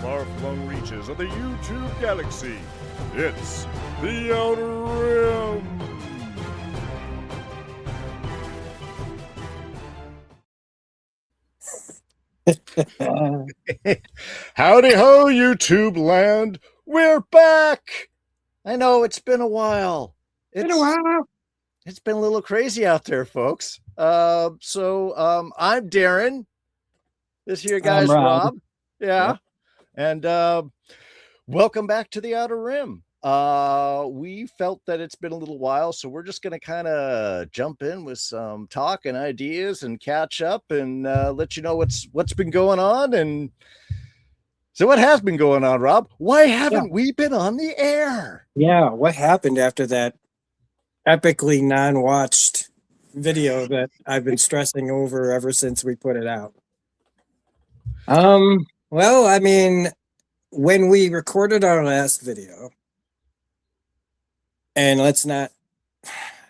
far-flung reaches of the YouTube galaxy. It's The Outer Rim! Howdy ho, YouTube land! We're back! I know it's been a while. It's been a little crazy out there, folks. I'm Darren. This here guy's Rob. Yeah. And welcome back to The Outer Rim. We felt that it's been a little while, so we're just going to kind of jump in with some talk and ideas and catch up and let you know what's been going on. And so what has been going on, Rob? Why haven't we been on the air? Yeah, what happened after that epically non-watched video that I've been stressing over ever since we put it out? Well, I mean, when we recorded our last video, and let's not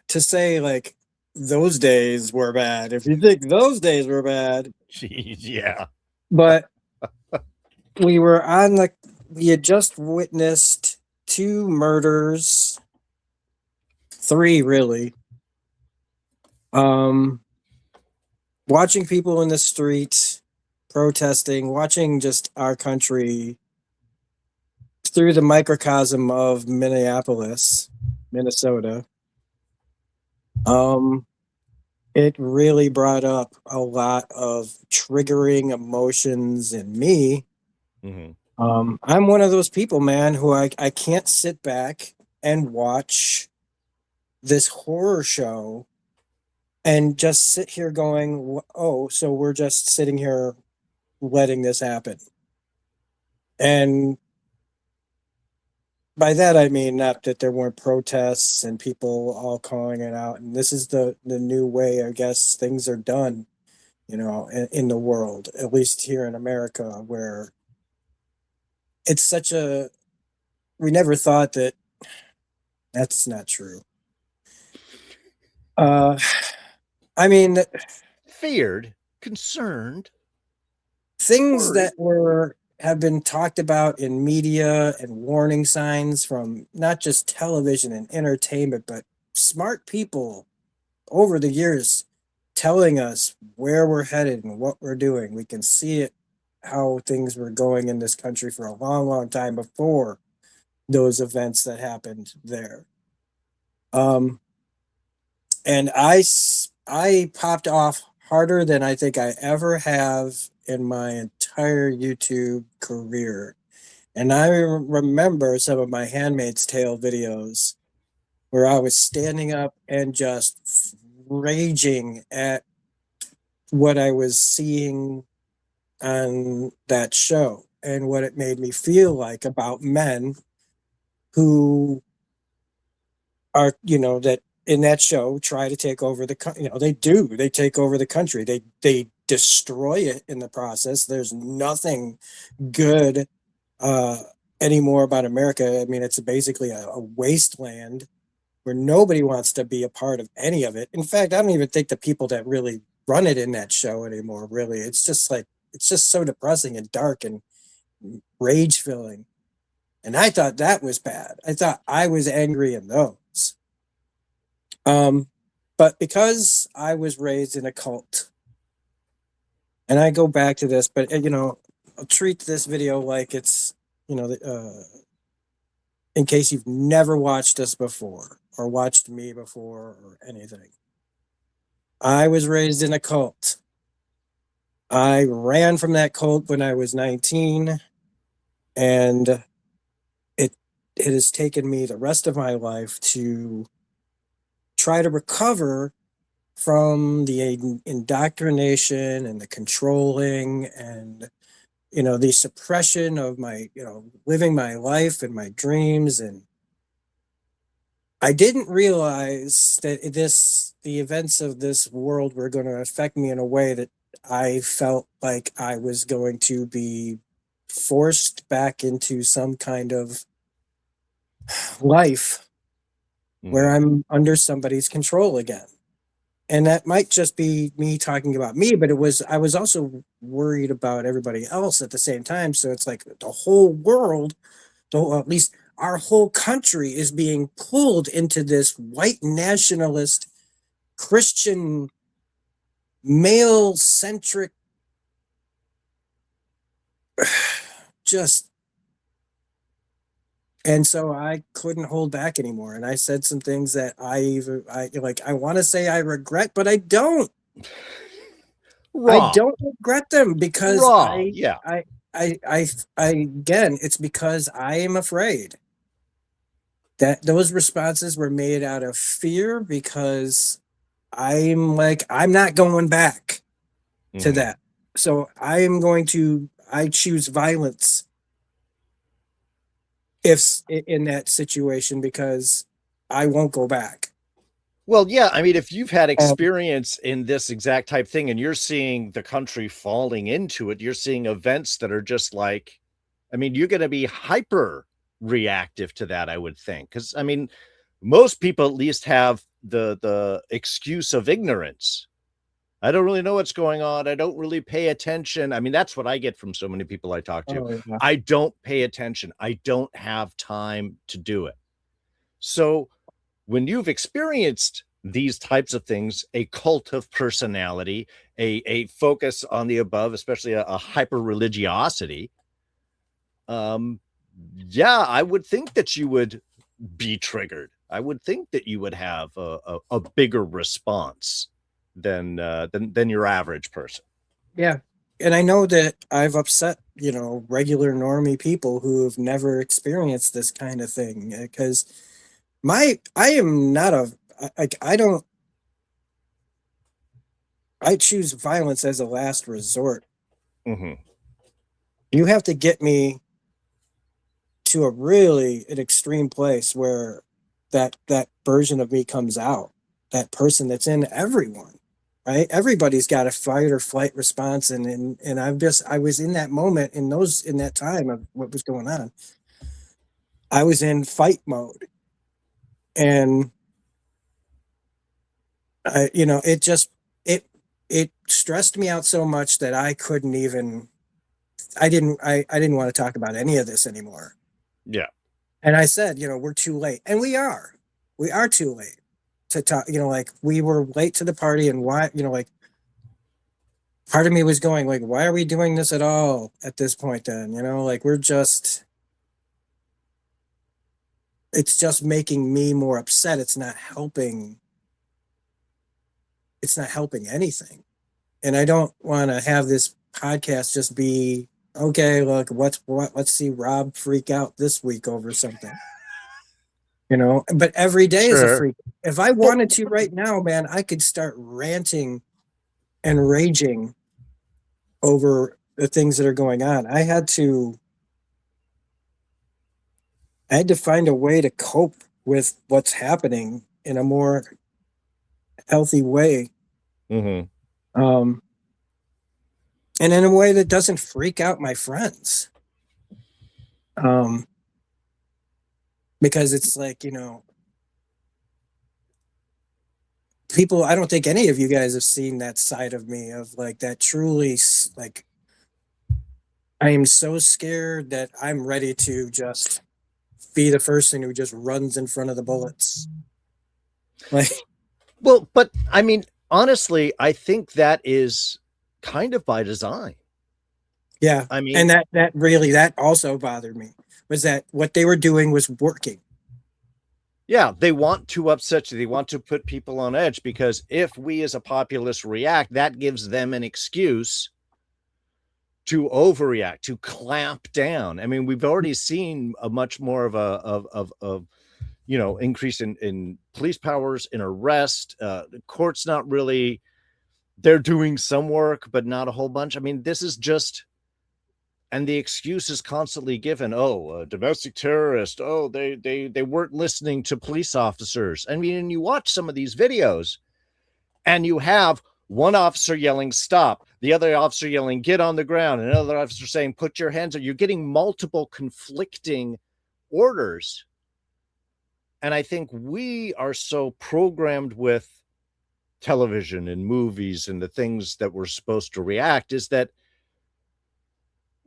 to say like those days were bad. If you think those days were bad, jeez, yeah. But we had just witnessed 2 murders, 3 really. Watching people in the street protesting, watching just our country through the microcosm of Minneapolis, Minnesota. It really brought up a lot of triggering emotions in me. Mm-hmm. I'm one of those people, man, who I can't sit back and watch this horror show and just sit here going, oh, so we're just sitting here letting this happen. And by that, I mean, not that there weren't protests and people all calling it out. And this is the new way, I guess, things are done, in the world, at least here in America, where it's we never thought that that's not true. I mean, feared, concerned, things worried. that have been talked about in media and warning signs from not just television and entertainment, but smart people over the years telling us where we're headed and what we're doing. We can see it, how things were going in this country for a long, long time before those events that happened there. And I popped off harder than I think I ever have in my entire YouTube career. And I remember some of my Handmaid's Tale videos where I was standing up and just raging at what I was seeing on that show and what it made me feel like about men who are, that in that show try to take over they take over the country. They destroy it in the process. There's nothing good anymore about America. I mean, it's basically a wasteland where nobody wants to be a part of any of it. In fact, I don't even think the people that really run it in that show anymore, really. It's just so depressing and dark and rage filling. And I thought that was bad. I thought I was angry in those. But because I was raised in a cult, and I go back to this, but I'll treat this video like it's, in case you've never watched us before or watched me before or anything. I was raised in a cult. I ran from that cult when I was 19, and it has taken me the rest of my life to try to recover from the indoctrination and the controlling and the suppression of my living my life and my dreams. And I didn't realize that the events of this world were going to affect me in a way that I felt like I was going to be forced back into some kind of life where I'm under somebody's control again. and that might just be me talking about me, but I was also worried about everybody else at the same time. So it's like the whole world, or at least our whole country, is being pulled into this white nationalist Christian male centric just. And so I couldn't hold back anymore, and I said some things that I want to say I regret, but I don't. Raw. I don't regret them because Raw. Yeah. I again, it's because I am afraid that those responses were made out of fear, because I'm like, I'm not going back to that. So I choose violence if in that situation, because I won't go back. Well, yeah, I mean, if you've had experience in this exact type thing and you're seeing the country falling into it, you're seeing events that are just like, I mean, you're going to be hyper reactive to that, I would think. Because, I mean, most people at least have the excuse of ignorance. I don't really know what's going on. I don't really pay attention. I mean, that's what I get from so many people I talk to. Oh, yeah. I don't pay attention. I don't have time to do it. So when you've experienced these types of things, a cult of personality, a focus on the above, especially a hyper religiosity, yeah, I would think that you would be triggered. I would think that you would have a bigger response than your average person. Yeah. And I know that I've upset, regular normie people who have never experienced this kind of thing, because I am not I choose violence as a last resort. Mm-hmm. You have to get me to an extreme place where that version of me comes out, that person that's in everyone, right? Everybody's got a fight or flight response. And I was in that moment, in that time of what was going on. I was in fight mode, and it stressed me out so much that I didn't want to talk about any of this anymore. Yeah. And I said, we're too late. And we are too late to talk, like, we were late to the party. And why, part of me was going like, why are we doing this at all at this point then? Like, it's just making me more upset. It's not helping anything. And I don't want to have this podcast just be, okay, look, let's see Rob freak out this week over something. But every day is a freak. If I wanted to right now, man, I could start ranting and raging over the things that are going on. I had to find a way to cope with what's happening in a more healthy way. Mm-hmm. And in a way that doesn't freak out my friends. Because it's like, people, I don't think any of you guys have seen that side of me, of like that truly, like, I am so scared that I'm ready to just be the person who just runs in front of the bullets. Like, well, but I mean, honestly, I think that is kind of by design. Yeah. I mean, and that also bothered me, was that what they were doing was working. Yeah, they want to upset you. They want to put people on edge, because if we as a populace react, that gives them an excuse to overreact, to clamp down. I mean, we've already seen a much more of a increase in police powers, in arrest. The court's not really, they're doing some work, but not a whole bunch. I mean, this is just, and the excuse is constantly given. Oh, a domestic terrorist. Oh, they weren't listening to police officers. I mean, and you watch some of these videos and you have one officer yelling, stop, the other officer yelling, get on the ground, and another officer saying, put your hands up. You're getting multiple conflicting orders. And I think we are so programmed with television and movies and the things that we're supposed to react is that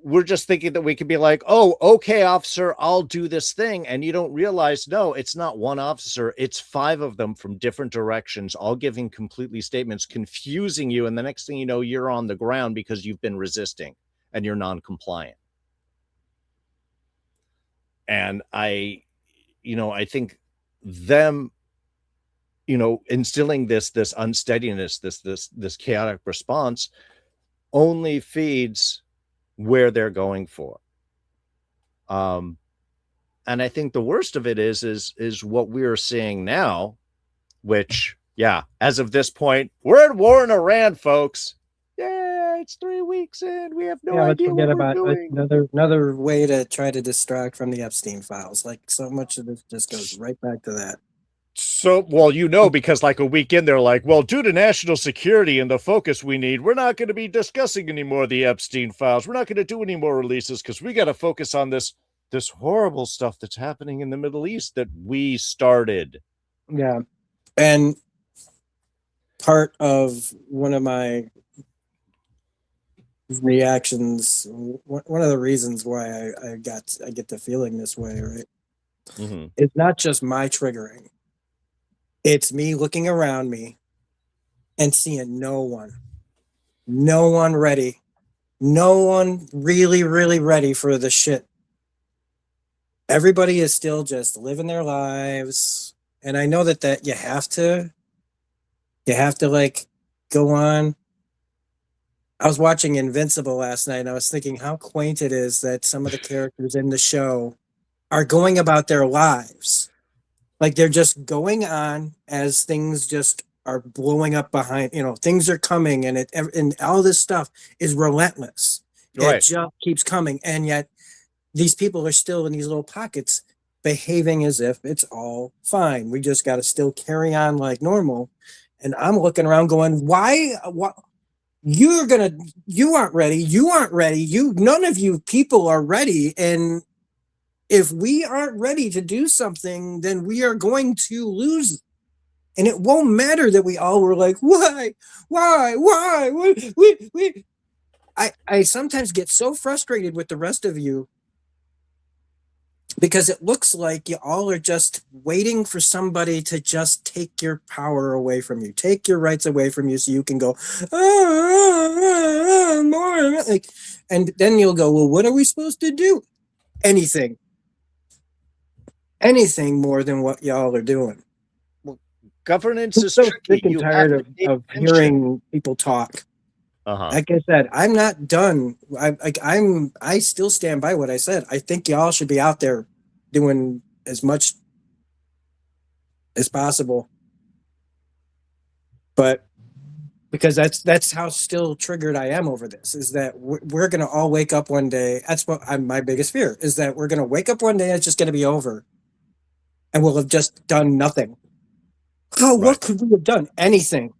we're just thinking that we could be like, oh, okay, officer, I'll do this thing. And you don't realize, no, it's not one officer. It's 5 of them from different directions, all giving completely statements, confusing you. And the next thing you know, you're on the ground because you've been resisting and you're non-compliant. And I think them, instilling this unsteadiness, this chaotic response only feeds where they're going for. And I think the worst of it is what we're seeing now, which, yeah, as of this point, we're at war in Iran, folks. Yeah, it's 3 weeks in. We have no idea what we're doing. Another way to try to distract from the Epstein files. Like, so much of this just goes right back to that. So, well, because like a week in, they're like, well, due to national security and the focus we need, we're not going to be discussing any more of the Epstein files. We're not going to do any more releases because we got to focus on this horrible stuff that's happening in the Middle East that we started. Yeah. And part of one of my reactions, one of the reasons why I get the feeling this way, right? Mm-hmm. It's not just my triggering. It's me looking around me and seeing no one ready, no one really, really ready for the shit. Everybody is still just living their lives. And I know that you have to like go on. I was watching Invincible last night and I was thinking how quaint it is that some of the characters in the show are going about their lives. Like they're just going on as things just are blowing up behind, things are coming and all this stuff is relentless. Right. It just keeps coming. And yet these people are still in these little pockets behaving as if it's all fine. We just got to still carry on like normal. And I'm looking around going, why? You aren't ready. You aren't ready. None of you people are ready. And if we aren't ready to do something, then we are going to lose. And it won't matter that we all were like, why? I sometimes get so frustrated with the rest of you because it looks like you all are just waiting for somebody to just take your power away from you, take your rights away from you so you can go, more. And then you'll go, well, what are we supposed to do? Anything more than what y'all are doing. Well, governance is so tricky. Sick and tired of hearing people talk. Like I said, I'm not done. I still stand by what I said. I think y'all should be out there doing as much as possible. But because that's how still triggered I am over this, is that we're going to all wake up one day. That's what my biggest fear is, that we're going to wake up one day and it's just going to be over. And we'll have just done nothing. Oh, right. What could we have done? Anything.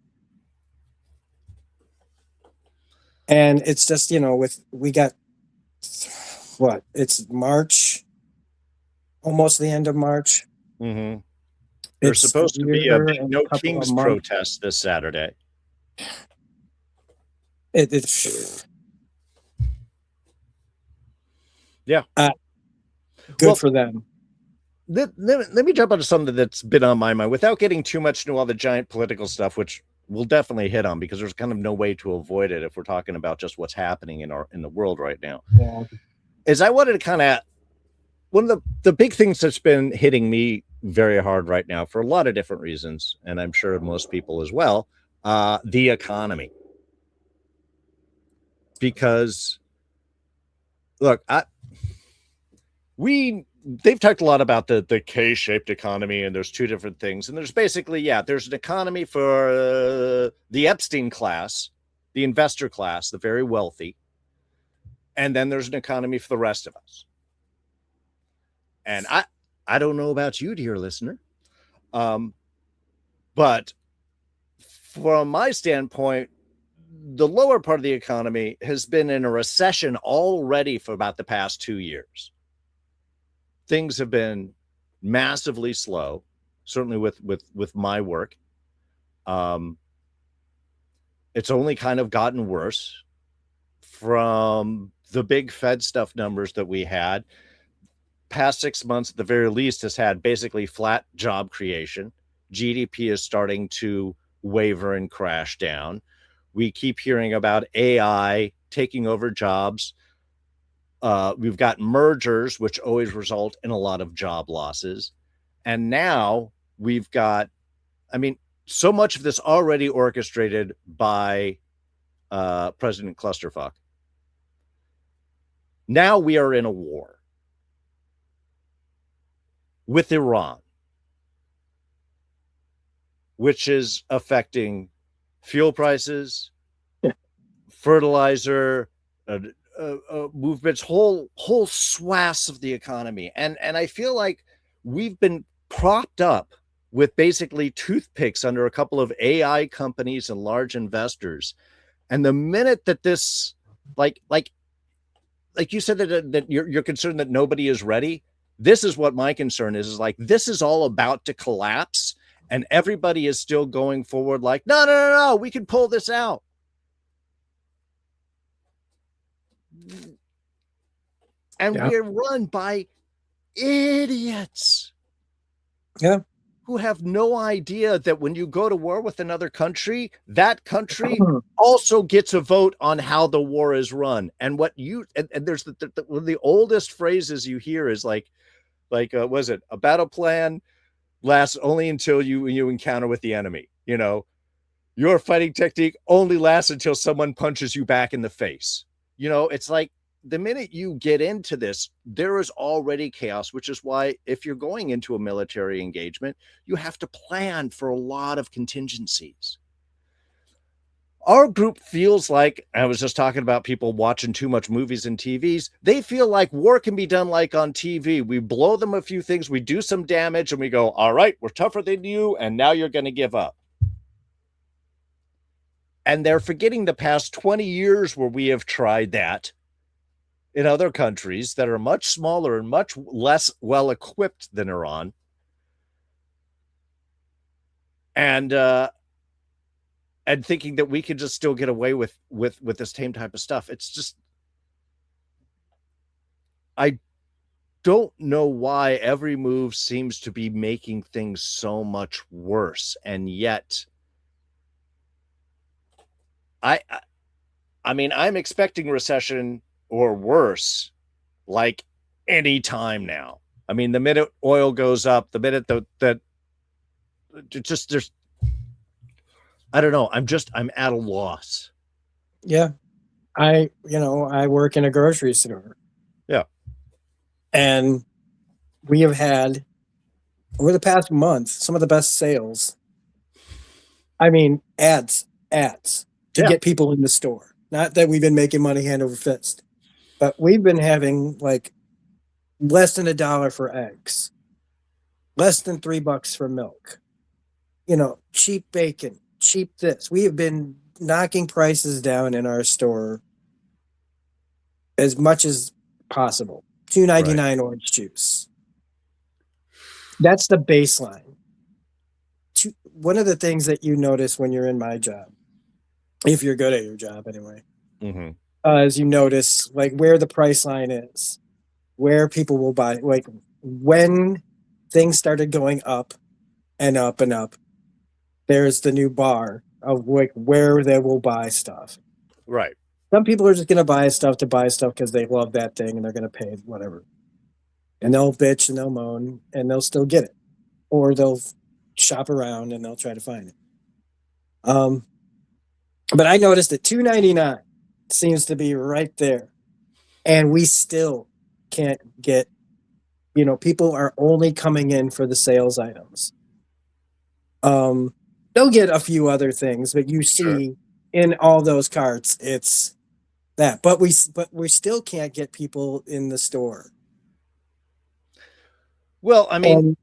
And it's just, we got, it's March, almost the end of March. Mm-hmm. There's supposed to be a big No Kings protest this Saturday. Yeah. Good for them. Let me jump onto something that's been on my mind without getting too much into all the giant political stuff, which we'll definitely hit on because there's kind of no way to avoid it if we're talking about just what's happening in the world right now. Yeah. Is I wanted to kind of, one of the big things that's been hitting me very hard right now for a lot of different reasons, and I'm sure most people as well, the economy. Because look, they've talked a lot about the K-shaped economy, and there's two different things. And there's basically, there's an economy for the Epstein class, the investor class, the very wealthy. And then there's an economy for the rest of us. And I don't know about you, dear listener. But from my standpoint, the lower part of the economy has been in a recession already for about the past 2 years. Things have been massively slow, certainly with my work. it's only kind of gotten worse from the big Fed stuff numbers that we had. Past 6 months, at the very least, has had basically flat job creation. GDP is starting to waver and crash down. We keep hearing about AI taking over jobs. We've got mergers, which always result in a lot of job losses. And now we've got, I mean, so much of this already orchestrated by President Clusterfuck. Now we are in a war with Iran, which is affecting fuel prices, fertilizer, movements, whole swaths of the economy. And I feel like we've been propped up with basically toothpicks under a couple of AI companies and large investors. And the minute that this, like you said, that you're concerned that nobody is ready. This is what my concern is like, this is all about to collapse and everybody is still going forward like, no, we can pull this out. And we're run by idiots. Yeah. Who have no idea that when you go to war with another country, that country also gets a vote on how the war is run. And what you, and there's one of the oldest phrases you hear is like, was it a battle plan lasts only until you encounter with the enemy? You know, your fighting technique only lasts until someone punches you back in the face. You know, it's like the minute you get into this, there is already chaos, which is why if you're going into a military engagement, you have to plan for a lot of contingencies. Our group feels like, I was just talking about people watching too much movies and TVs. They feel like war can be done like on TV. We blow them a few things, we do some damage, and we go, all right, we're tougher than you, and now you're going to give up. And they're forgetting the past 20 years where we have tried that in other countries that are much smaller and much less well-equipped than Iran. And thinking that we could just still get away with the same type of stuff. It's just, I don't know why every move seems to be making things so much worse. And yet I mean, I'm expecting recession or worse, like any time now. I mean, the minute oil goes up, the minute that just there's, I don't know. I'm at a loss. Yeah. I work in a grocery store. Yeah. And we have had over the past month, some of the best sales. I mean, ads to get people in the store. Not that we've been making money hand over fist, but we've been having like less than $1 for eggs, less than $3 for milk, cheap bacon, cheap this. We have been knocking prices down in our store as much as possible. $2.99 orange juice. That's the baseline. One of the things that you notice when you're in my job, if you're good at your job anyway, is you notice like where the price line is, where people will buy, like when things started going up and up and up, there's the new bar of like where they will buy stuff. Right. Some people are just going to buy stuff because they love that thing and they're going to pay whatever. And they'll bitch and they'll moan and they'll still get it. Or they'll shop around and they'll try to find it. But I noticed that $2.99 seems to be right there. And we still can't get, people are only coming in for the sales items. They'll get a few other things, but you see in all those carts, it's that. But we still can't get people in the store. Well, I mean,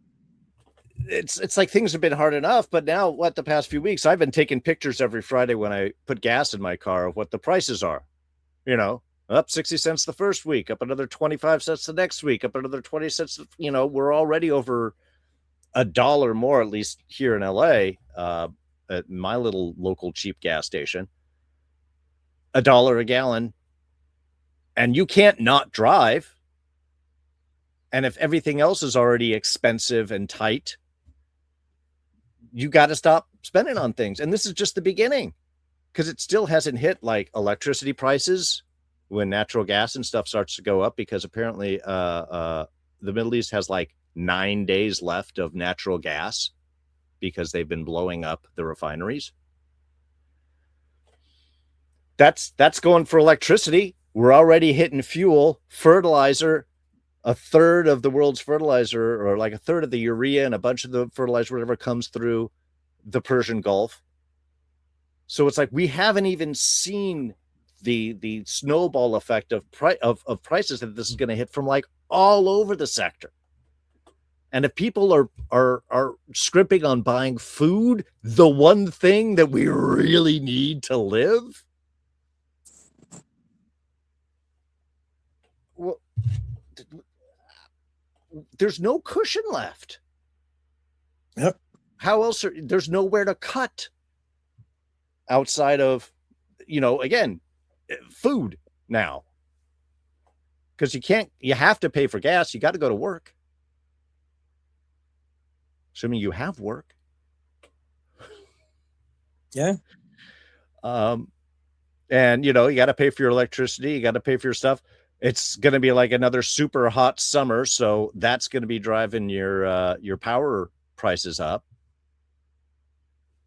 it's like things have been hard enough, but now the past few weeks, I've been taking pictures every Friday when I put gas in my car of what the prices are, up 60 cents the first week, up another 25 cents the next week, up another 20 cents. We're already over $1 more, at least here in LA, at my little local cheap gas station. $1 a gallon, and you can't not drive. And if everything else is already expensive and tight, you got to stop spending on things. And this is just the beginning, because it still hasn't hit like electricity prices when natural gas and stuff starts to go up, because apparently the Middle East has like 9 days left of natural gas because they've been blowing up the refineries. That's going for electricity. We're already hitting fuel, fertilizer. A third of the world's fertilizer, or like a third of the urea and a bunch of the fertilizer, whatever, comes through the Persian Gulf. So it's like we haven't even seen the snowball effect of prices that this is going to hit from like all over the sector. And if people are scrimping on buying food, the one thing that we really need to live, well, there's no cushion left. Yep. How else? There's nowhere to cut outside of, again, food now. Because you have to pay for gas. You got to go to work. Assuming you have work. Yeah. And, you got to pay for your electricity. You got to pay for your stuff. It's going to be like another super hot summer, so that's going to be driving your power prices up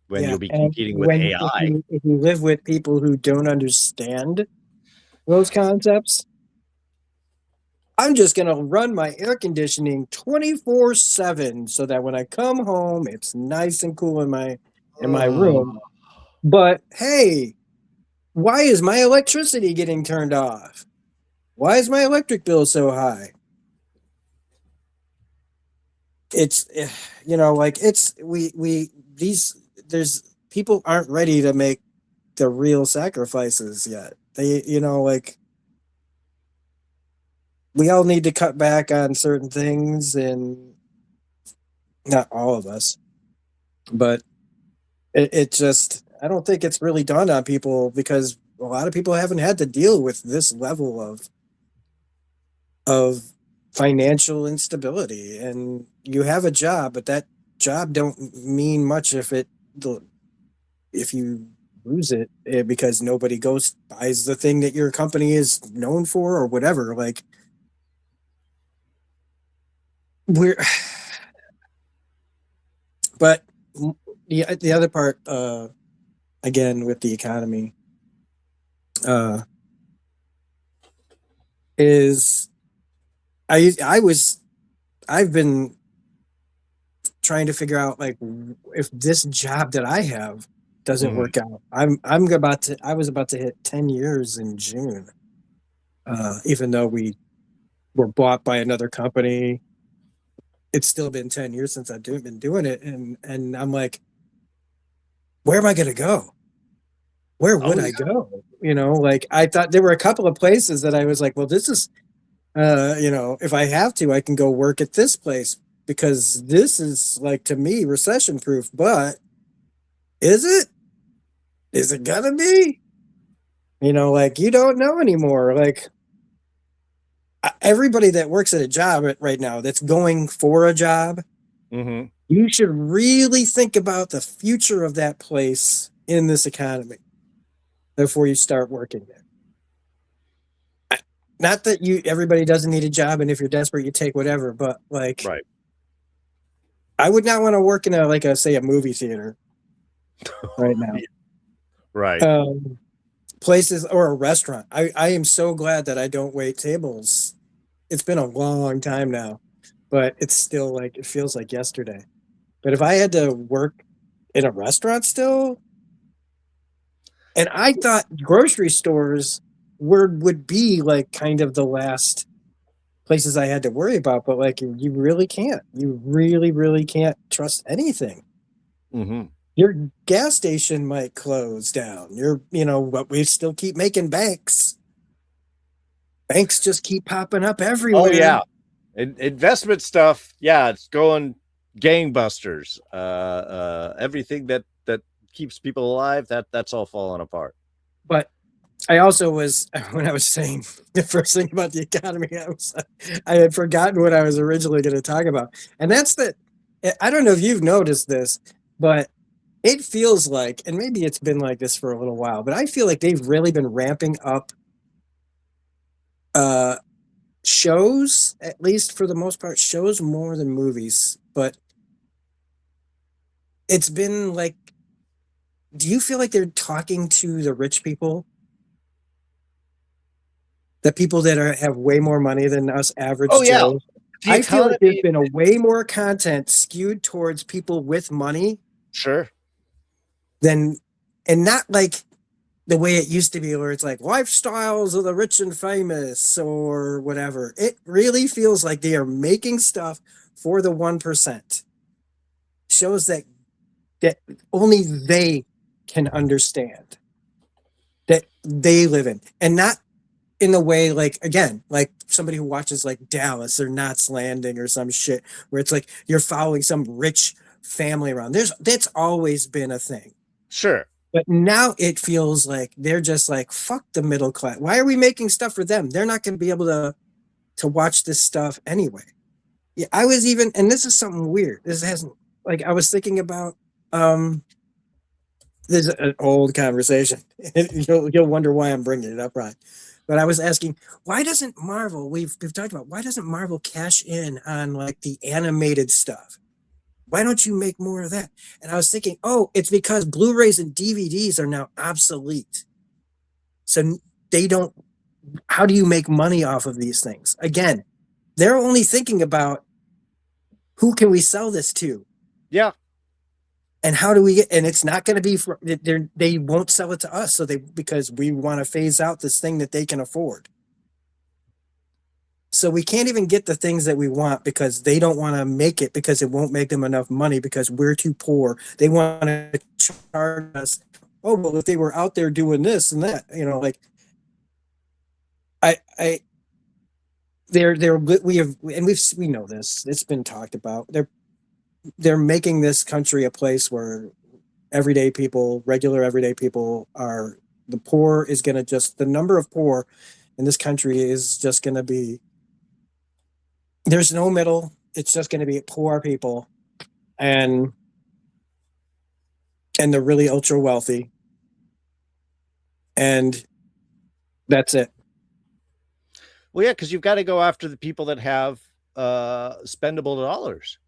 when you'll be competing with AI. If you live with people who don't understand those concepts, I'm just going to run my air conditioning 24/7 so that when I come home, it's nice and cool in my room. But hey, why is my electricity getting turned off? Why is my electric bill so high? It's, there's people aren't ready to make the real sacrifices yet. We all need to cut back on certain things, and not all of us, but it just, I don't think it's really dawned on people, because a lot of people haven't had to deal with this level of financial instability. And you have a job, but that job don't mean much if you lose it, because nobody buys the thing that your company is known for or whatever. Like, but the other part, again, with the economy, is I've been trying to figure out, like, if this job that I have doesn't work out. I was about to hit 10 years in June. Even though we were bought by another company, it's still been 10 years since I've been doing it. And I'm like, where am I going to go? Where would I go? Like, I thought there were a couple of places that I was like, well, this is, if I have to, I can go work at this place, because this is, like, to me, recession proof. But is it? Is it gonna be? Like, you don't know anymore. Like, everybody that works at a job right now, that's going for a job, you should really think about the future of that place in this economy before you start working there. Not that everybody doesn't need a job, and if you're desperate, you take whatever. But, like, right. I would not want to work in a movie theater right now. Right. Places, or a restaurant. I am so glad that I don't wait tables. It's been a long time now, but it's still, like, it feels like yesterday. But if I had to work in a restaurant still, and I thought grocery stores would be, like, kind of the last places I had to worry about, but, like, you really can't. You really, really can't trust anything. Your gas station might close down. But we still keep making banks. Banks just keep popping up everywhere. Oh yeah, investment stuff. Yeah, it's going gangbusters. Everything that keeps people alive, that's all falling apart. But I also was when I was saying the first thing about the economy, I had forgotten what I was originally going to talk about, and that's that. I don't know if you've noticed this, but it feels like, and maybe it's been like this for a little while, but I feel like they've really been ramping up shows, at least for the most part, shows more than movies. But it's been like, do you feel like they're talking to the rich people? The people that have way more money than us average Oh yeah, Joes? the I feel like there's economy. been a way more content skewed towards people with money Sure. than, and not like the way it used to be where it's like lifestyles of the rich and famous or whatever. It really feels like they are making stuff for the 1%. Shows that only they can understand, that they live in, and not in the way, like, again, like somebody who watches like Dallas or Knots Landing or some shit where it's like you're following some rich family around. That's always been a thing. Sure. But now it feels like they're just like, fuck the middle class. Why are we making stuff for them? They're not going to be able to watch this stuff anyway. Yeah, I was even, and this is something weird. This hasn't, like, I was thinking about there's an old conversation. You'll wonder why I'm bringing it up, Ryan. But I was asking, why doesn't Marvel? We've talked about, why doesn't Marvel cash in on like the animated stuff? Why don't you make more of that? And I was thinking, oh, it's because Blu-rays and DVDs are now obsolete. So they don't. How do you make money off of these things? Again, they're only thinking about who can we sell this to. Yeah. And how do we get, and it's not going to be for, they won't sell it to us. So because we want to phase out this thing that they can afford. So we can't even get the things that we want because they don't want to make it, because it won't make them enough money because we're too poor. They want to charge us. Oh, well, if they were out there doing this and that, like we know this. It's been talked about. They're making this country a place where everyday people, regular everyday people, are, the poor is going to just, the number of poor in this country is just going to be, there's no middle. It's just going to be poor people and the really ultra wealthy. And that's it. Well, yeah, because you've got to go after the people that have spendable dollars.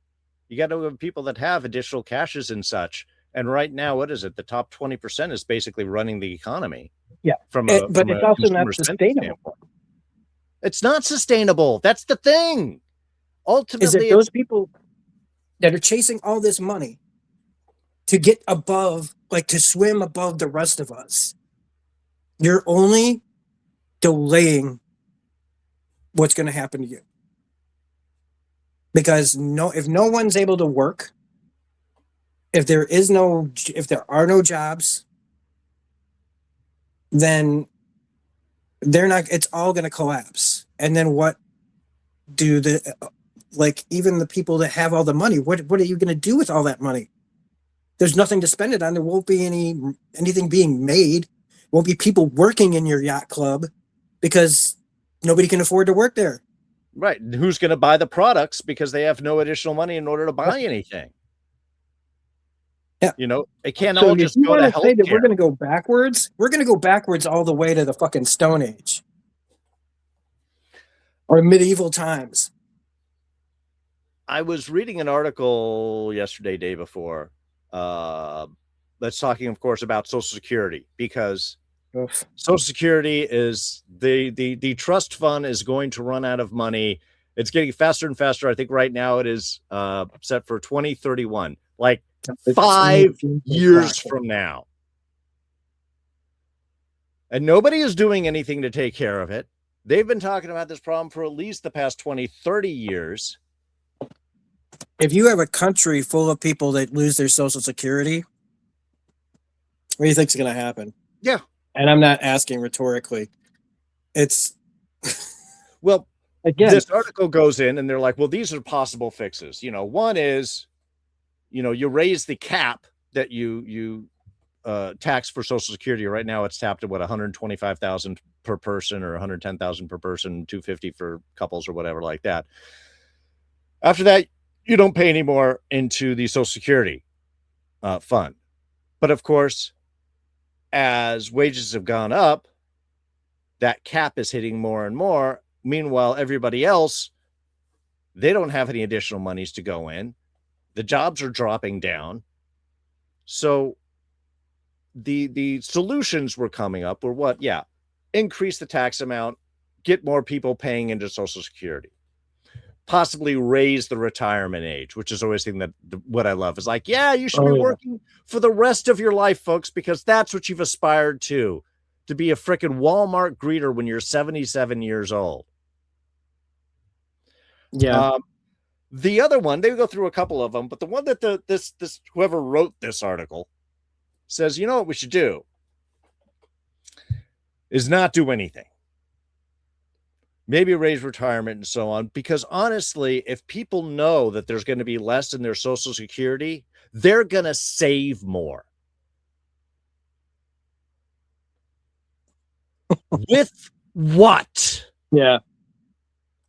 You got to have people that have additional cashes and such. And right now, what is it? The top 20% is basically running the economy. Yeah. But it's also not sustainable. It's not sustainable. That's the thing. Ultimately, is it those people that are chasing all this money to get above, like to swim above the rest of us. You're only delaying what's going to happen to you. Because if no one's able to work, if there are no jobs, then it's all going to collapse. And then what do even the people that have all the money, what are you going to do with all that money? There's nothing to spend it on. There won't be anything being made. Won't be people working in your yacht club because nobody can afford to work there. Right. Who's going to buy the products because they have no additional money in order to buy anything? Yeah. It can't all just go to healthcare. We're going to go backwards. We're going to go backwards all the way to the fucking Stone Age or medieval times. I was reading an article yesterday, day before, that's talking, of course, about Social Security, because Social Security is the trust fund is going to run out of money. It's getting faster and faster. I think right now it is set for 2031, like 5 years from now. And nobody is doing anything to take care of it. They've been talking about this problem for at least the past 20, 30 years. If you have a country full of people that lose their Social Security, what do you think is going to happen? Yeah. And I'm not asking rhetorically. It's well, again, this article goes in and they're like, well, these are possible fixes. One is, you raise the cap that you tax for Social Security right now, it's tapped at what, 125,000 per person or 110,000 per person, 250 for couples or whatever like that. After that, you don't pay any more into the Social Security fund. But of course, as wages have gone up, that cap is hitting more and more. Meanwhile, everybody else, they don't have any additional monies to go in. The jobs are dropping down. So the solutions were coming up were what? Yeah, increase the tax amount, get more people paying into Social Security, possibly raise the retirement age, which is always the thing that what I love is like, yeah, you should be working for the rest of your life, folks, because that's what you've aspired to be a freaking Walmart greeter when you're 77 years old. Yeah. The other one, they go through a couple of them, but the one that this whoever wrote this article says, you know what we should do is not do anything. Maybe raise retirement and so on, because honestly, if people know that there's going to be less in their Social Security, they're going to save more. With what? Yeah.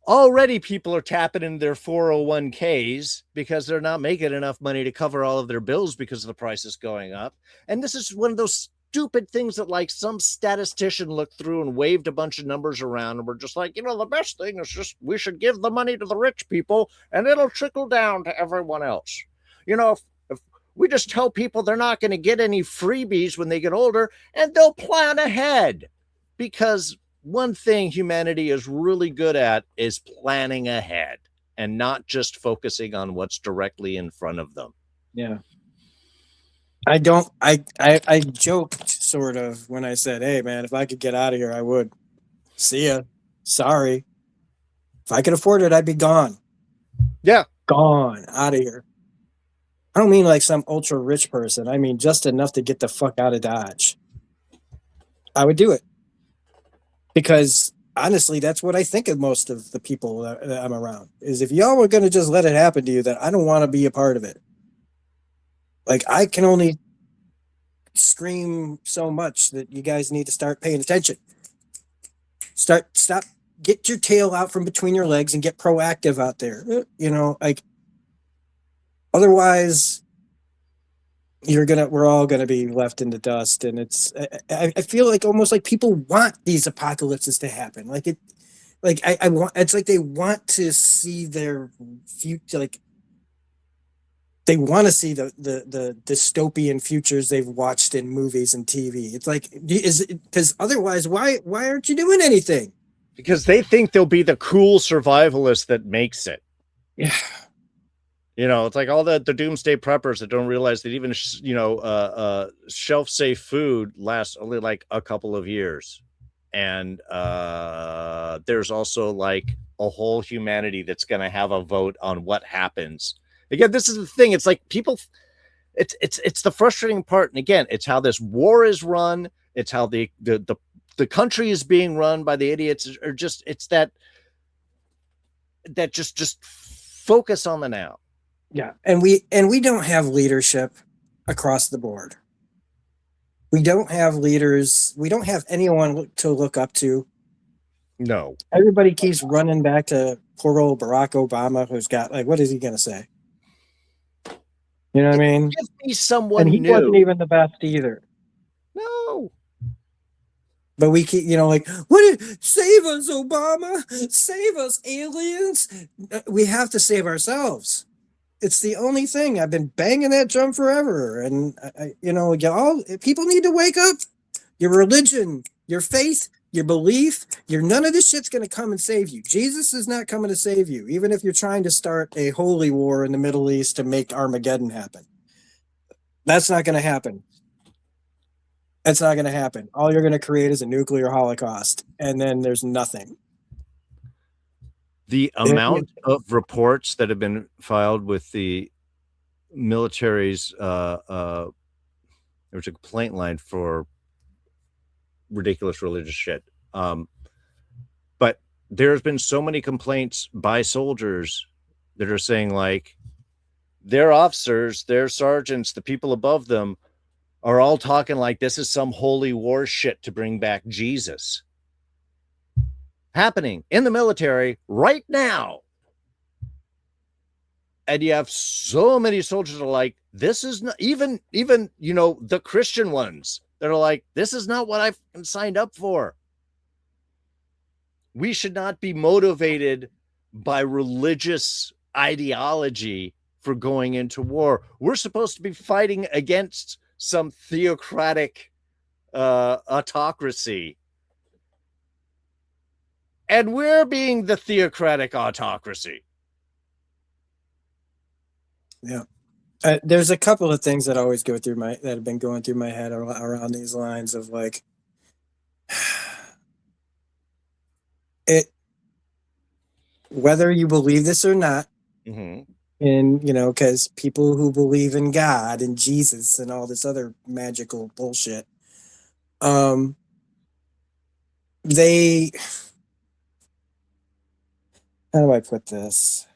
Already people are tapping into their 401ks because they're not making enough money to cover all of their bills because the price is going up. And this is one of those stupid things that like some statistician looked through and waved a bunch of numbers around and we're just like, the best thing is just we should give the money to the rich people and it'll trickle down to everyone else. If we just tell people they're not going to get any freebies when they get older, and they'll plan ahead, because one thing humanity is really good at is planning ahead and not just focusing on what's directly in front of them. Yeah. I joked sort of when I said, hey man, if I could get out of here, I would. See ya. Sorry. If I could afford it, I'd be gone. Yeah. Gone. Out of here. I don't mean like some ultra rich person. I mean just enough to get the fuck out of Dodge. I would do it. Because honestly, that's what I think of most of the people that I'm around, is if y'all were going to just let it happen to you, then I don't want to be a part of it. Like, I can only scream so much that you guys need to start paying attention. Stop, get your tail out from between your legs and get proactive out there. Like, otherwise we're all gonna be left in the dust. And I feel like almost like people want these apocalypses to happen. I want, it's like they want to see their future, like they want to see the dystopian futures they've watched in movies and TV. It's like, because otherwise, why aren't you doing anything? Because they think they'll be the cool survivalist that makes it. Yeah. It's like all the doomsday preppers that don't realize that even, shelf safe food lasts only like a couple of years. And there's also like a whole humanity that's going to have a vote on what happens. Again, this is the thing. It's like people, it's the frustrating part. And again, it's how this war is run. It's how the country is being run by the idiots, or just, it's that just focus on the now. Yeah. And we don't have leadership across the board. We don't have leaders. We don't have anyone to look up to. No. Everybody keeps running back to poor old Barack Obama, who's got, like, what is he going to say? You know what I mean? Give me someone and he new. Wasn't even the best either. No. But we keep, save us, Obama, save us, aliens. We have to save ourselves. It's the only thing. I've been banging that drum forever. And, people need to wake up. Your religion, your faith, your belief, none of this shit's going to come and save you. Jesus is not coming to save you, even if you're trying to start a holy war in the Middle East to make Armageddon happen. That's not going to happen. That's not going to happen. All you're going to create is a nuclear holocaust, and then there's nothing. The amount of reports that have been filed with the military's there was a complaint line for ridiculous religious shit. But there's been so many complaints by soldiers that are saying like their officers, their sergeants, the people above them are all talking like this is some holy war shit to bring back Jesus. Happening in the military right now. And you have so many soldiers that are like, this is not even, you know, the Christian ones that are like, this is not what I've signed up for. We should not be motivated by religious ideology for going into war. We're supposed to be fighting against some theocratic autocracy. And we're being the theocratic autocracy. Yeah. There's a couple of things that always go through that have been going through my head around these lines of like, whether you believe this or not, and you know, because people who believe in God and Jesus and all this other magical bullshit, they, how do I put this?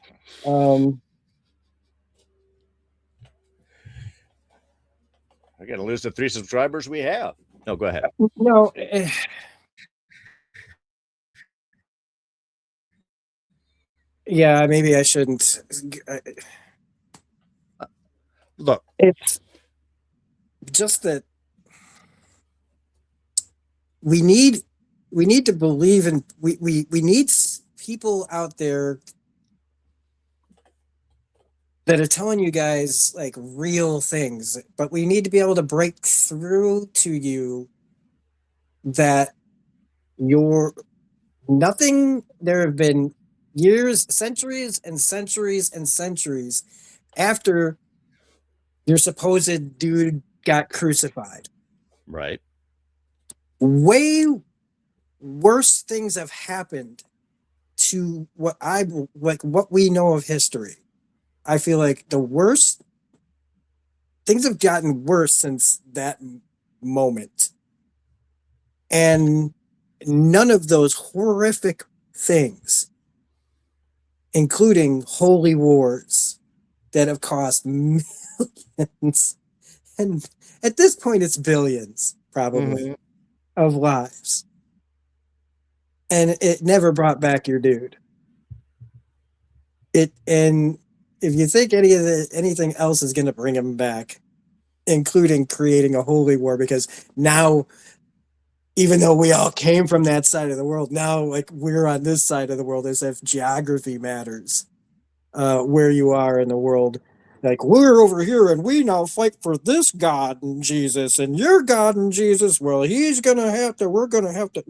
I got to lose the 3 subscribers we have. No, go ahead. No. Yeah, maybe I shouldn't. Look, it's just that we need to believe in, we need people out there that are telling you guys like real things, but we need to be able to break through to you that you're nothing. There have been years, centuries and centuries and centuries after your supposed dude got crucified. Right. Way worse things have happened to what we know of history. I feel like the worst things have gotten worse since that moment. And none of those horrific things, including holy wars that have cost millions, and at this point it's billions probably of lives, and it never brought back your dude. And if you think anything else is going to bring him back, including creating a holy war, because now, even though we all came from that side of the world, now like we're on this side of the world, as if geography matters, where you are in the world. Like, we're over here and we now fight for this God and Jesus, and your God and Jesus, well, we're going to have to.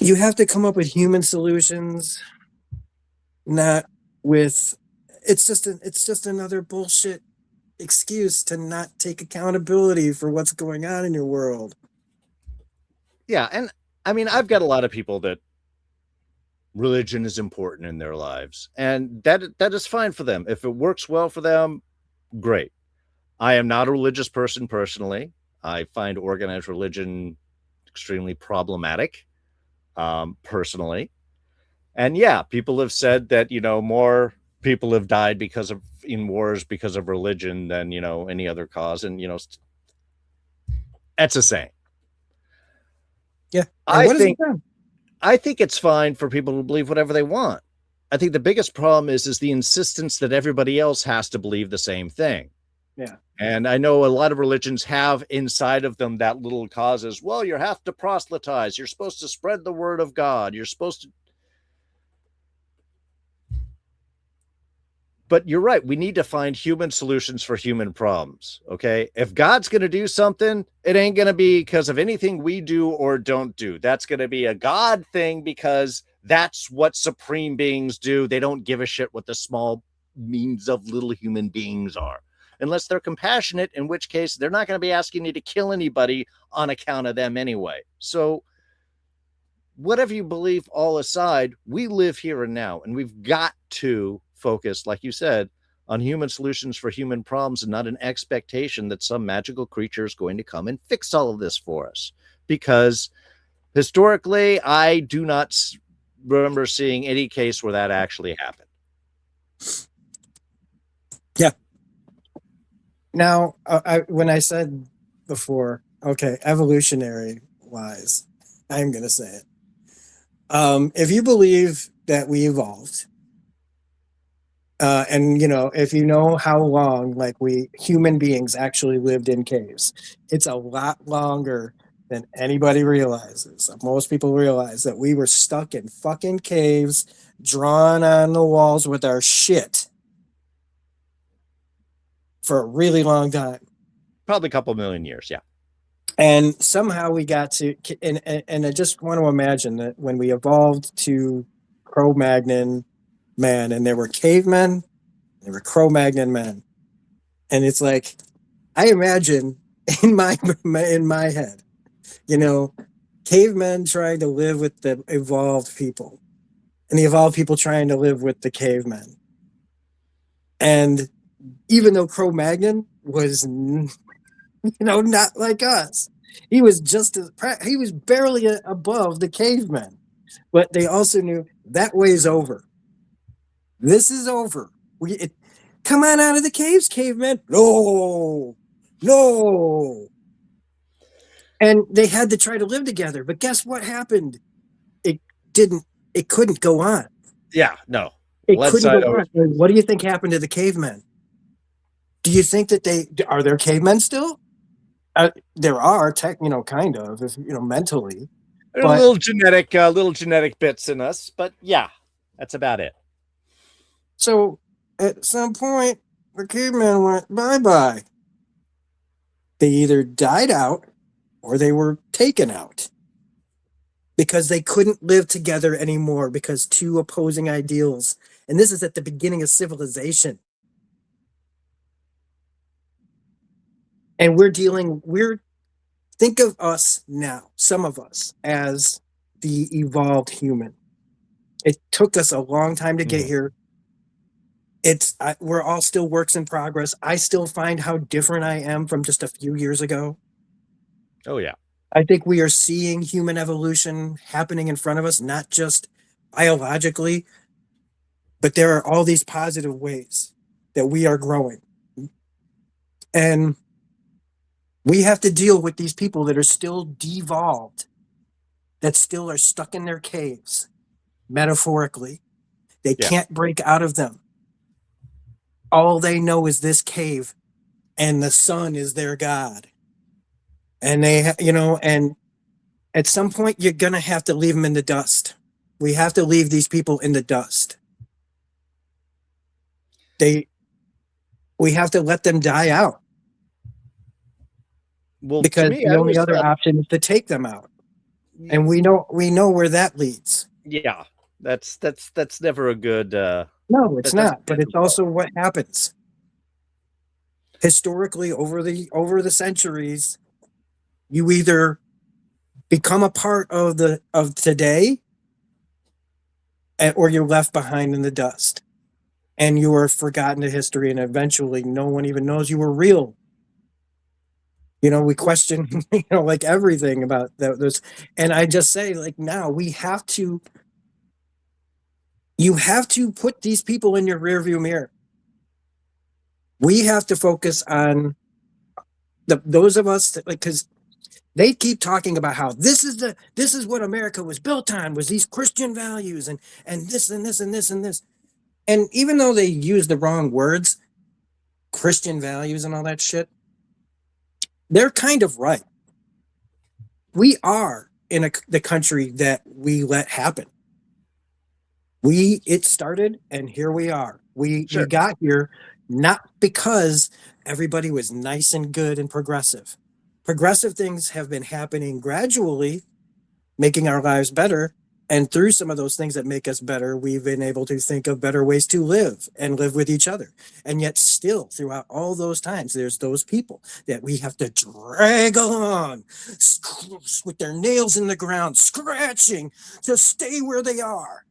You have to come up with human solutions, not with, it's just another bullshit excuse to not take accountability for what's going on in your world. Yeah, and I mean, I've got a lot of people that religion is important in their lives, and that is fine for them. If it works well for them, great. I am not a religious person personally. I find organized religion extremely problematic, personally. And yeah, people have said that, you know, more people have died in wars because of religion than, you know, any other cause. And, you know, that's a saying. Yeah. I think it's fine for people to believe whatever they want. I think the biggest problem is the insistence that everybody else has to believe the same thing. Yeah. And I know a lot of religions have inside of them that little causes. Well, you have to proselytize. You're supposed to spread the word of God. You're supposed to. But you're right. We need to find human solutions for human problems. Okay. If God's going to do something, it ain't going to be because of anything we do or don't do. That's going to be a God thing because that's what supreme beings do. They don't give a shit what the small means of little human beings are, unless they're compassionate, in which case they're not going to be asking you to kill anybody on account of them anyway. So whatever you believe all aside, we live here and now, and we've got to focus, like you said, on human solutions for human problems and not an expectation that some magical creature is going to come and fix all of this for us. Because historically, I do not remember seeing any case where that actually happened. Yeah. Now, when I said before, okay, evolutionary wise, I'm going to say it. If you believe that we evolved, and if you know how long, like, we human beings actually lived in caves, it's a lot longer than anybody realizes. Most people realize that we were stuck in fucking caves, drawn on the walls with our shit for a really long time. Probably a couple million years, yeah. And somehow we got to, and I just want to imagine that when we evolved to Cro-Magnon man, and there were cavemen, there were Cro-Magnon men, and it's like, I imagine in my head, cavemen trying to live with the evolved people, and the evolved people trying to live with the cavemen. And even though Cro-Magnon was, not like us, he was he was barely above the cavemen. But they also knew that way's over. This is over. Come on out of the caves, cavemen. No. And they had to try to live together. But guess what happened? It couldn't go on. Yeah, no. It couldn't go on. What do you think happened to the cavemen? Do you think that are there cavemen still? There are, kind of, if, mentally. There's little genetic bits in us, but yeah, that's about it. So at some point, the cavemen went bye-bye. They either died out or they were taken out because they couldn't live together anymore because two opposing ideals. And this is at the beginning of civilization. And think of us now, some of us, as the evolved human. It took us a long time to get here. We're all still works in progress. I still find how different I am from just a few years ago. Oh, yeah. I think we are seeing human evolution happening in front of us, not just biologically, but there are all these positive ways that we are growing. And we have to deal with these people that are still devolved, that still are stuck in their caves, metaphorically. They can't break out of them. All they know is this cave, and the sun is their god. And and at some point, you're going to have to leave them in the dust. We have to leave these people in the dust. We have to let them die out. Well, because the only other option is to take them out. And we know where that leads. Yeah. That's never a good no, it's not, but it's also what happens. Historically, over the centuries, you either become a part of today, or you're left behind in the dust. And you are forgotten to history, and eventually no one even knows you were real. We question, like everything about those. And I just say, like, now you have to put these people in your rearview mirror. We have to focus on those of us that, like, because they keep talking about how this is what America was built on, was these Christian values and this and this and this and this. And even though they use the wrong words, Christian values and all that shit, they're kind of right. We are in the country that we let happen. It started, and here we are. We got here not because everybody was nice and good and progressive. Progressive things have been happening gradually, making our lives better. And through some of those things that make us better, we've been able to think of better ways to live and live with each other. And yet still, throughout all those times, there's those people that we have to drag along with their nails in the ground, scratching to stay where they are.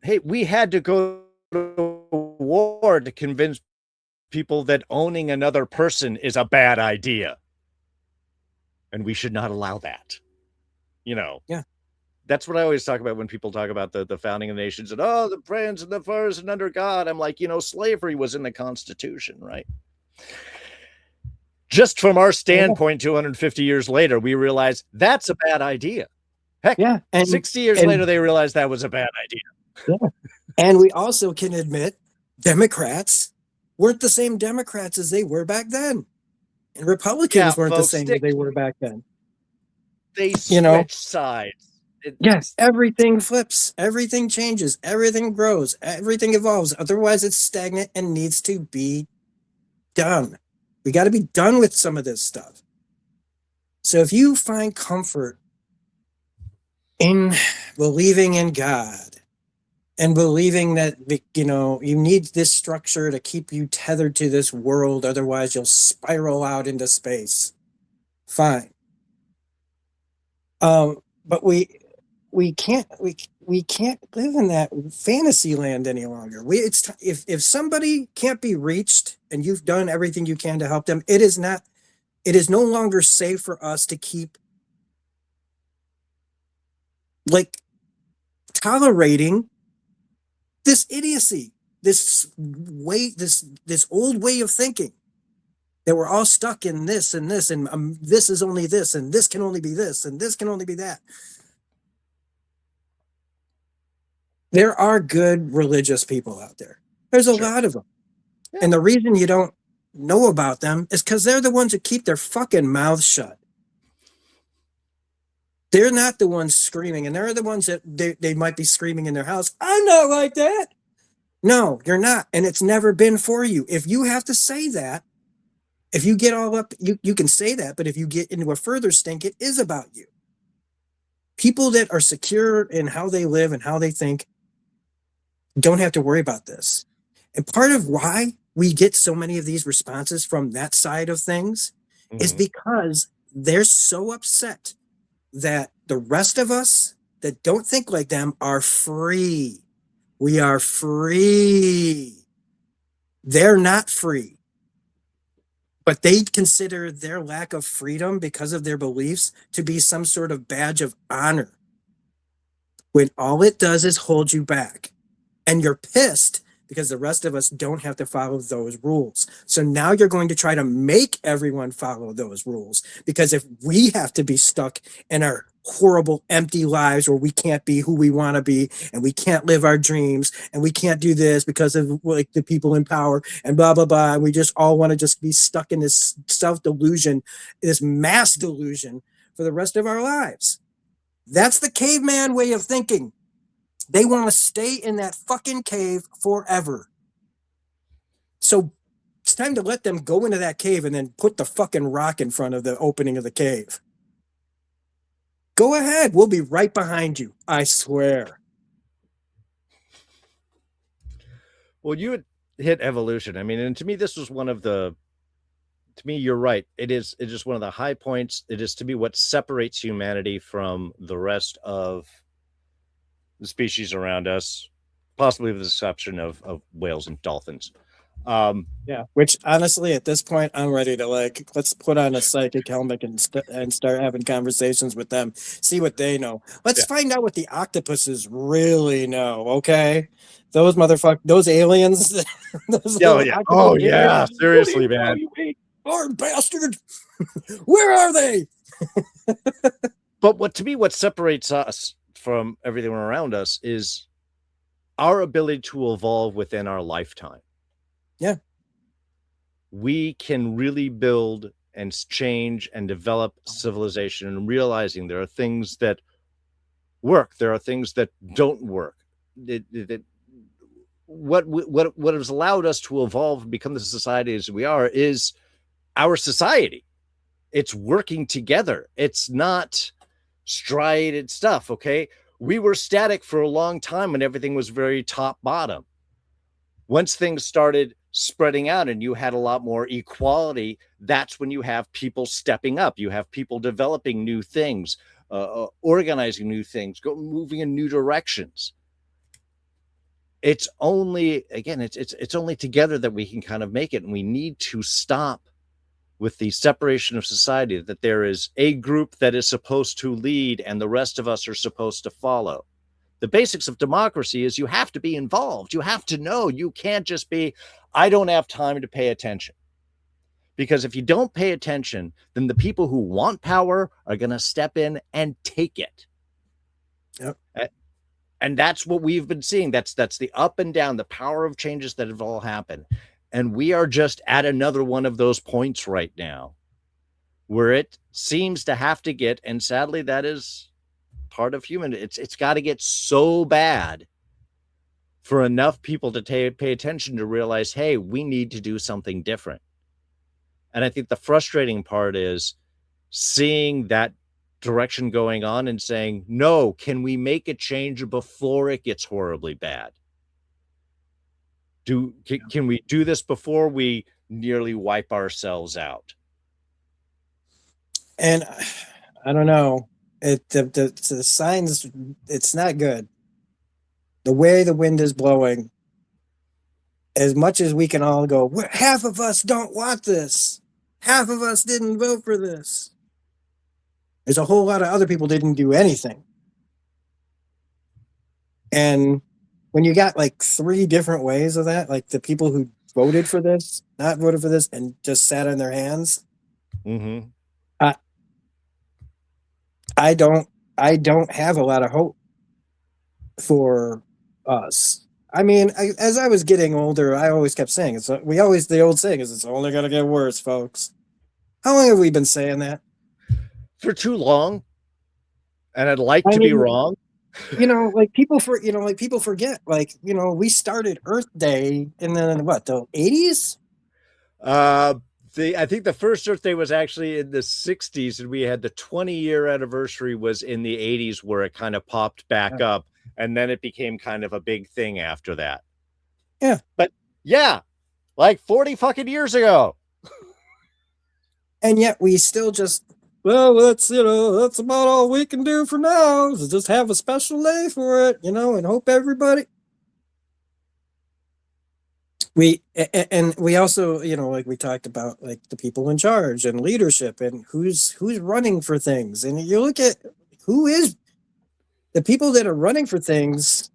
Hey, we had to go to war to convince people that owning another person is a bad idea. And we should not allow that. Yeah. That's what I always talk about when people talk about the founding of the nations and, the friends and the furs and under God. I'm like, slavery was in the Constitution, right? Just from our standpoint, 250 years later, we realize that's a bad idea. Heck, and 60 years later, they realized that was a bad idea. Yeah. And we also can admit Democrats weren't the same Democrats as they were back then. And Republicans weren't the same as they were back then. They switch sides. Yes, everything flips, everything changes, everything grows, everything evolves. Otherwise, it's stagnant and needs to be done. We got to be done with some of this stuff. So if you find comfort in believing in God and believing that, you know, you need this structure to keep you tethered to this world, otherwise you'll spiral out into space, fine. But we can't live in that fantasy land any longer. If somebody can't be reached and you've done everything you can to help them, it is no longer safe for us to keep like tolerating this idiocy, this old way of thinking that we're all stuck in this and this, and this is only this, and this can only be this, and this can only be that. There are good religious people out there. There's a lot of them. Yeah. And the reason you don't know about them is because they're the ones who keep their fucking mouths shut. They're not the ones screaming, and they're the ones that they might be screaming in their house. I'm not like that. No, you're not. And it's never been for you. If you have to say that, if you get all up, you can say that, but if you get into a further stink, it is about you. People that are secure in how they live and how they think don't have to worry about this. And part of why we get so many of these responses from that side of things is because they're so upset that the rest of us that don't think like them are free. We are free. They're not free. But they consider their lack of freedom because of their beliefs to be some sort of badge of honor, when all it does is hold you back. And you're pissed because the rest of us don't have to follow those rules. So now you're going to try to make everyone follow those rules, because if we have to be stuck in our horrible, empty lives where we can't be who we want to be, and we can't live our dreams, and we can't do this because of like the people in power and blah, blah, blah. And we just all want to just be stuck in this self-delusion, this mass delusion for the rest of our lives. That's the caveman way of thinking. They want to stay in that fucking cave forever. So it's time to let them go into that cave and then put the fucking rock in front of the opening of the cave. Go ahead. We'll be right behind you. I swear. Well, you had hit evolution. I mean, and to me, this was one of the, to me, you're right. It is just one of the high points. It is, to me, what separates humanity from the rest of the species around us, possibly with the exception of whales and dolphins. Yeah, which honestly, at this point, I'm ready to let's put on a psychic helmet and start having conversations with them, see what they know. Let's find out what the octopuses really know. Okay, those those aliens. Oh yeah, seriously, man. Lord bastard, where are they? But what separates us from everything around us is our ability to evolve within our lifetime. Yeah. We can really build and change and develop civilization, and realizing there are things that work. There are things that don't work. What has allowed us to evolve and become the society as we are is our society. It's working together. It's not striated stuff. Okay. We were static for a long time when everything was very top bottom. Once things started spreading out and you had a lot more equality, that's when you have people stepping up. You have people developing new things, organizing new things, moving in new directions. It's only, again, it's only together that we can kind of make it. And we need to stop with the separation of society, that there is a group that is supposed to lead and the rest of us are supposed to follow. The basics of democracy is you have to be involved. You have to know. You can't just be, I don't have time to pay attention. Because if you don't pay attention, then the people who want power are going to step in and take it. Yep. And that's what we've been seeing. That's the up and down, the power of changes that have all happened. And we are just at another one of those points right now where it seems to have to get, and sadly that is part of human, it's got to get so bad for enough people to pay attention to realize, hey, we need to do something different. And I think the frustrating part is seeing that direction going on and saying, no, can we make a change before it gets horribly bad? Can we do this before we nearly wipe ourselves out? And I don't know, the signs, it's not good. The way the wind is blowing, as much as we can all go, half of us don't want this, half of us didn't vote for this, there's a whole lot of other people didn't do anything. And when you got like 3 different ways of that, like the people who voted for this, not voted for this, and just sat on their hands, mm-hmm. I don't have a lot of hope for us. I mean, as I was getting older, I always kept saying, the old saying is, it's only going to get worse, folks. How long have we been saying that? For too long. And I'd like to be wrong. People forget, we started Earth Day in the 80s? I think the first Earth Day was actually in the 60s, and we had the 20-year anniversary was in the 80s, where it kind of popped back up, and then it became kind of a big thing after that. Yeah. But yeah, like 40 fucking years ago. And yet we still just, that's about all we can do for now, is just have a special day for it, and hope everybody. We also, we talked about the people in charge and leadership and who's running for things. And you look at who is the people that are running for things.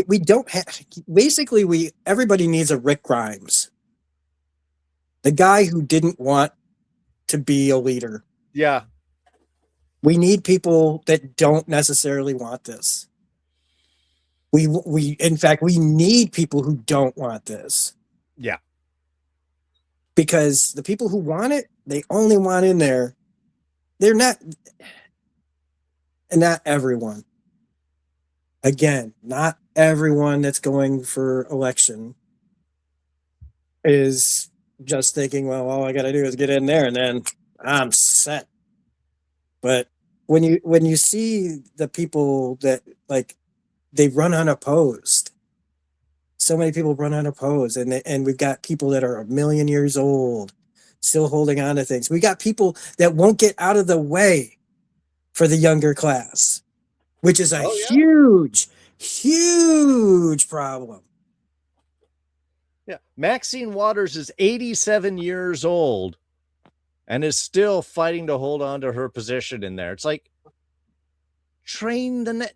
We don't have, basically everybody needs a Rick Grimes, the guy who didn't want to be a leader. Yeah. We need people that don't necessarily want this. In fact, we need people who don't want this. Yeah. Because the people who want it, they only want in there. They're not everyone. Again, not everyone that's going for election is just thinking, well, all I got to do is get in there and then I'm set. But when you see the people that they run unopposed, so many people run unopposed, and we've got people that are 1 million years old still holding on to things. We got people that won't get out of the way for the younger class, which is a huge problem. Yeah. Maxine Waters is 87 years old and is still fighting to hold on to her position in there. It's like, train the net.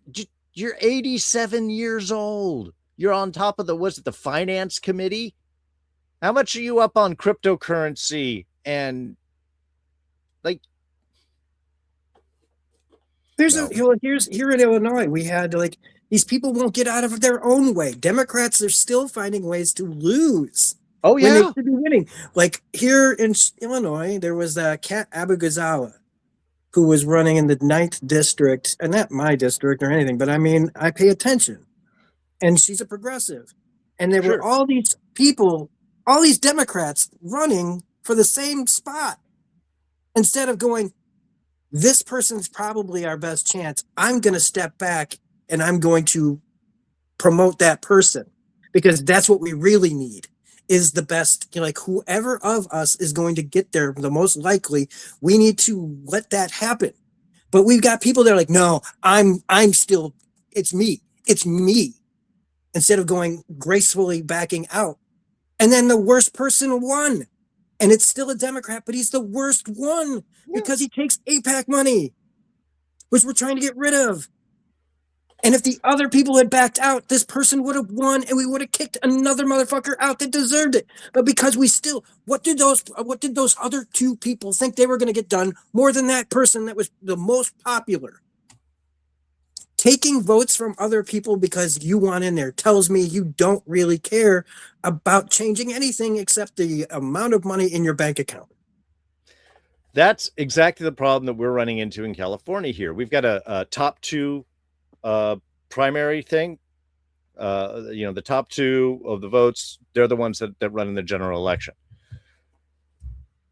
You're 87 years old. You're on top of the finance committee? How much are you up on cryptocurrency? And here in Illinois, we had these people won't get out of their own way. Democrats are still finding ways to lose. Oh yeah, when they should be winning. Like here in Illinois, there was Kat Abu-Ghazala, who was running in the 9th district, and not my district or anything, but I mean, I pay attention. And she's a progressive. And there were all these people, all these Democrats running for the same spot. Instead of going, this person's probably our best chance, I'm going to step back and I'm going to promote that person, because that's what we really need, is the best, whoever of us is going to get there the most likely, we need to let that happen. But we've got people that are like, no, I'm still, it's me. Instead of going gracefully backing out. And then the worst person won. And it's still a Democrat, but he's the worst one because he takes AIPAC money, which we're trying to get rid of. And if the other people had backed out, this person would have won and we would have kicked another motherfucker out that deserved it. But because we still, what did those other two people think they were going to get done more than that person that was the most popular? Taking votes from other people because you want in there tells me you don't really care about changing anything except the amount of money in your bank account. That's exactly the problem that we're running into in California here. We've got a top two primary thing. The top two of the votes, they're the ones that run in the general election.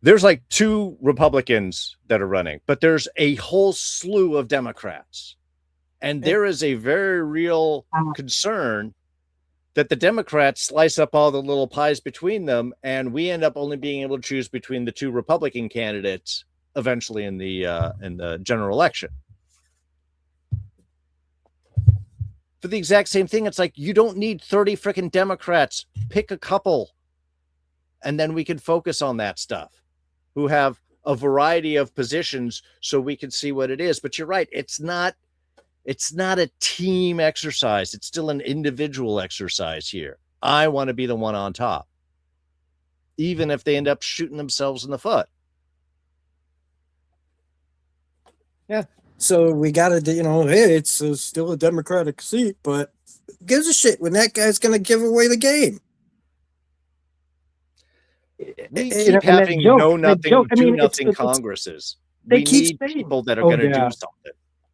There's like 2 Republicans that are running, but there's a whole slew of Democrats. And there is a very real concern that the Democrats slice up all the little pies between them, and we end up only being able to choose between the 2 Republican candidates eventually in the general election. For the exact same thing, it's like, you don't need 30 freaking Democrats. Pick a couple, and then we can focus on that stuff, who have a variety of positions so we can see what it is. But you're right, it's not a team exercise. It's still an individual exercise here. I want to be the one on top, even if they end up shooting themselves in the foot. Yeah. So we got to, hey, it's still a Democratic seat, but who gives a shit when that guy's going to give away the game? We keep having know-nothing, do-nothing Congresses. We need people that are going to do something.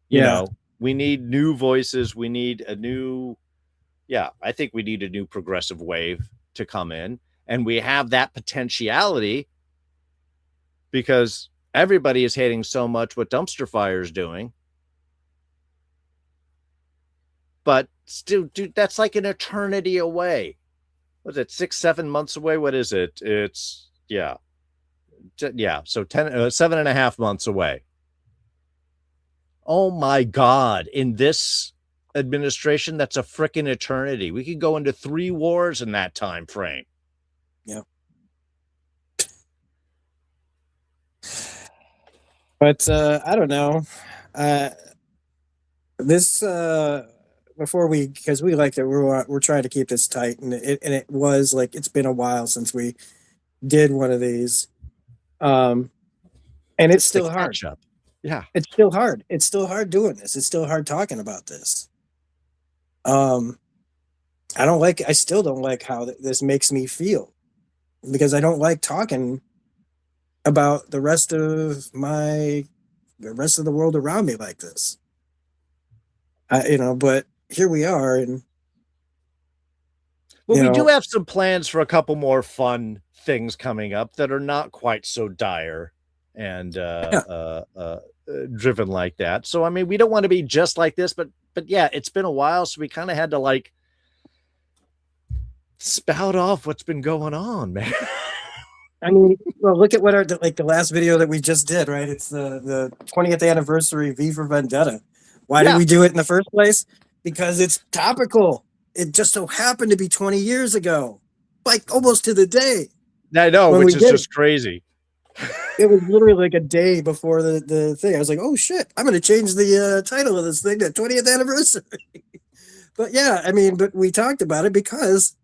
You know, we need new voices. We need a new, I think we need a new progressive wave to come in. And we have that potentiality because everybody is hating so much what Dumpster Fire is doing. But still, dude, that's like an eternity away. Was it 6-7 months away? What is it? It's so 7.5 months away. Oh my God. In this administration, that's a freaking eternity. We could go into 3 wars in that time frame. Yeah. But I don't know. Before because we like that we're trying to keep this tight, and it was like it's been a while since we did one of these, and it's still hard. Yeah, it's still hard. It's still hard doing this. It's still hard talking about this. I still don't like how this makes me feel, because I don't like talking about the rest of the world around me like this. But here we are, and we do have some plans for a couple more fun things coming up that are not quite so dire and driven like that. So I mean, we don't want to be just like this, but yeah, it's been a while, so we kind of had to like spout off what's been going on, man. I mean, well, look at what the last video that we just did, right? It's the 20th anniversary V for Vendetta. Why did we do it in the first place? Because it's topical. It just so happened to be 20 years ago, like almost to the day. I know, which is just crazy. It was literally like a day before the thing. I was like, oh shit, I'm going to change the title of this thing to 20th anniversary. But yeah, I mean, but we talked about it because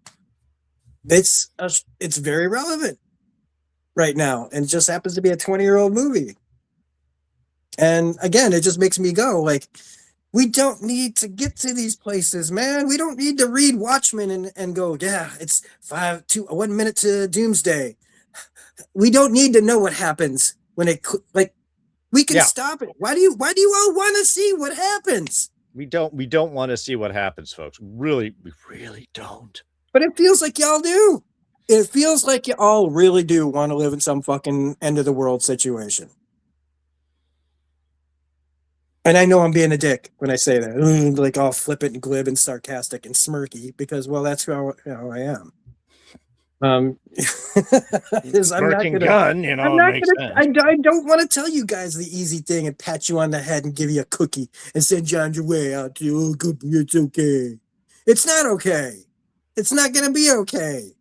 it's very relevant right now, and just happens to be a 20-year-old movie. And again, it just makes me go like, we don't need to get to these places, man. We don't need to read Watchmen and go, yeah, it's 1 minute to doomsday. We don't need to know what happens when we can stop it. Why do you all want to see what happens? We don't want to see what happens, folks. We really don't. But it feels like y'all do. It feels like you all really do want to live in some fucking end of the world situation. And I know I'm being a dick when I say that, like all flippant and glib and sarcastic and smirky, because, well, that's how I am. Smirking gun, makes sense. I don't want to tell you guys the easy thing and pat you on the head and give you a cookie and send you on your way out to, it's okay. It's not okay. It's not going to be okay.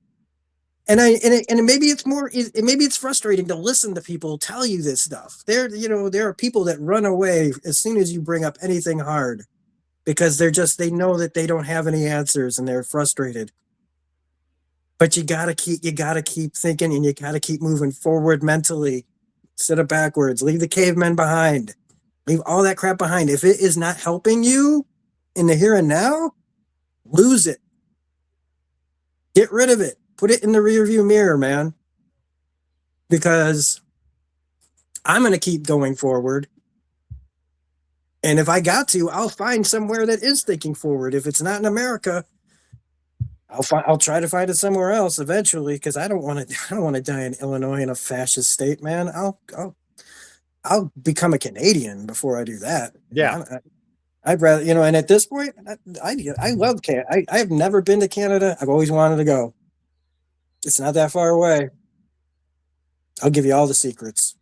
And maybe it's frustrating to listen to people tell you this stuff. There are people that run away as soon as you bring up anything hard, because they know that they don't have any answers and they're frustrated. But you gotta keep thinking, and you gotta keep moving forward mentally instead of backwards. Leave the cavemen behind. Leave all that crap behind. If it is not helping you in the here and now, lose it. Get rid of it. Put it in the rearview mirror, man. Because I'm going to keep going forward. And if I got to, I'll find somewhere that is thinking forward. If it's not in America, I'll try to find it somewhere else eventually, because I don't want to die in Illinois in a fascist state, man. I'll become a Canadian before I do that. Yeah. I'd rather, and at this point, I love Canada. I have never been to Canada. I've always wanted to go. It's not that far away. I'll give you all the secrets.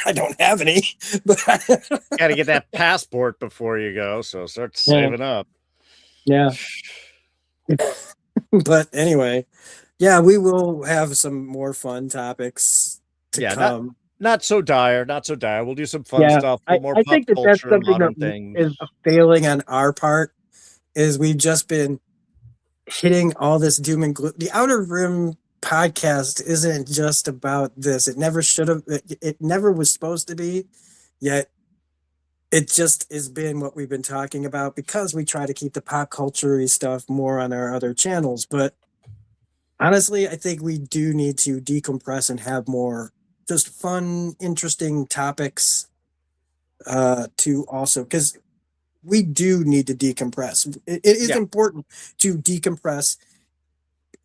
I don't have any, but got to get that passport before you go. So start saving up. Yeah. But anyway, yeah, we will have some more fun topics to come. Not so dire. We'll do some fun stuff. I think that's something that is a failing on our part, is we've just been hitting all this doom and gloom. The Outer Rim podcast isn't just about this. It never should have. It never was supposed to be, yet it just has been what we've been talking about, because we try to keep the pop culture-y stuff more on our other channels. But honestly, I think we do need to decompress and have more just fun, interesting topics to also, because we do need to decompress. It is important to decompress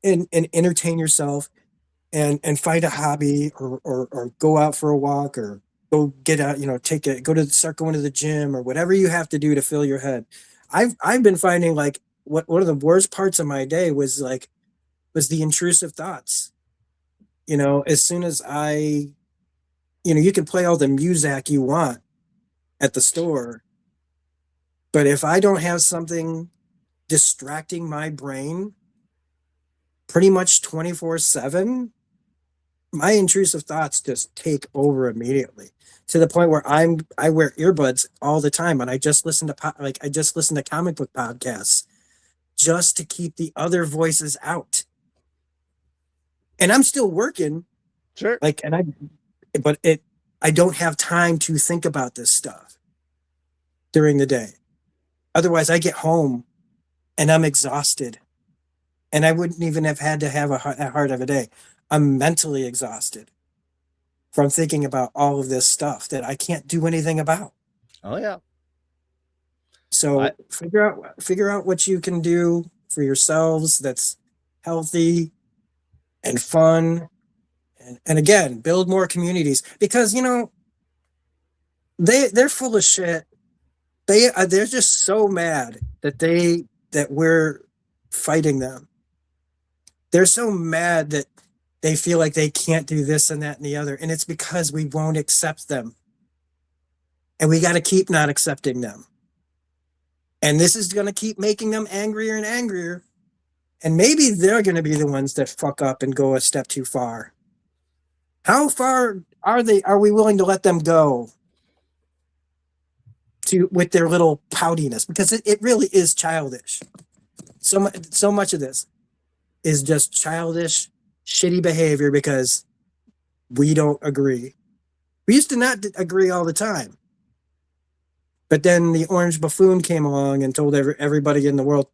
and entertain yourself and find a hobby or go out for a walk or go get out, start going to the gym or whatever you have to do to fill your head. I've been finding like one of the worst parts of my day was the intrusive thoughts. As soon as you can play all the music you want at the store, but if I don't have something distracting my brain pretty much 24/7, my intrusive thoughts just take over immediately, to the point where I wear earbuds all the time, and I just listen to comic book podcasts just to keep the other voices out. And I'm still working. Sure. I don't have time to think about this stuff during the day. Otherwise, I get home and I'm exhausted, and I wouldn't even have had to have a hard of a day. I'm mentally exhausted from thinking about all of this stuff that I can't do anything about. Oh yeah. So figure out what you can do for yourselves that's healthy and fun. And again, build more communities, because they're full of shit. They're just so mad that we're fighting them. They're so mad that they feel like they can't do this and that and the other, and it's because we won't accept them, and we got to keep not accepting them. And this is going to keep making them angrier and angrier, and maybe they're going to be the ones that fuck up and go a step too far. How far are we willing to let them go with their little poutiness? Because it really is childish. So much of this is just childish, shitty behavior because we don't agree. We used to not agree all the time. But then the orange buffoon came along and told everybody in the world,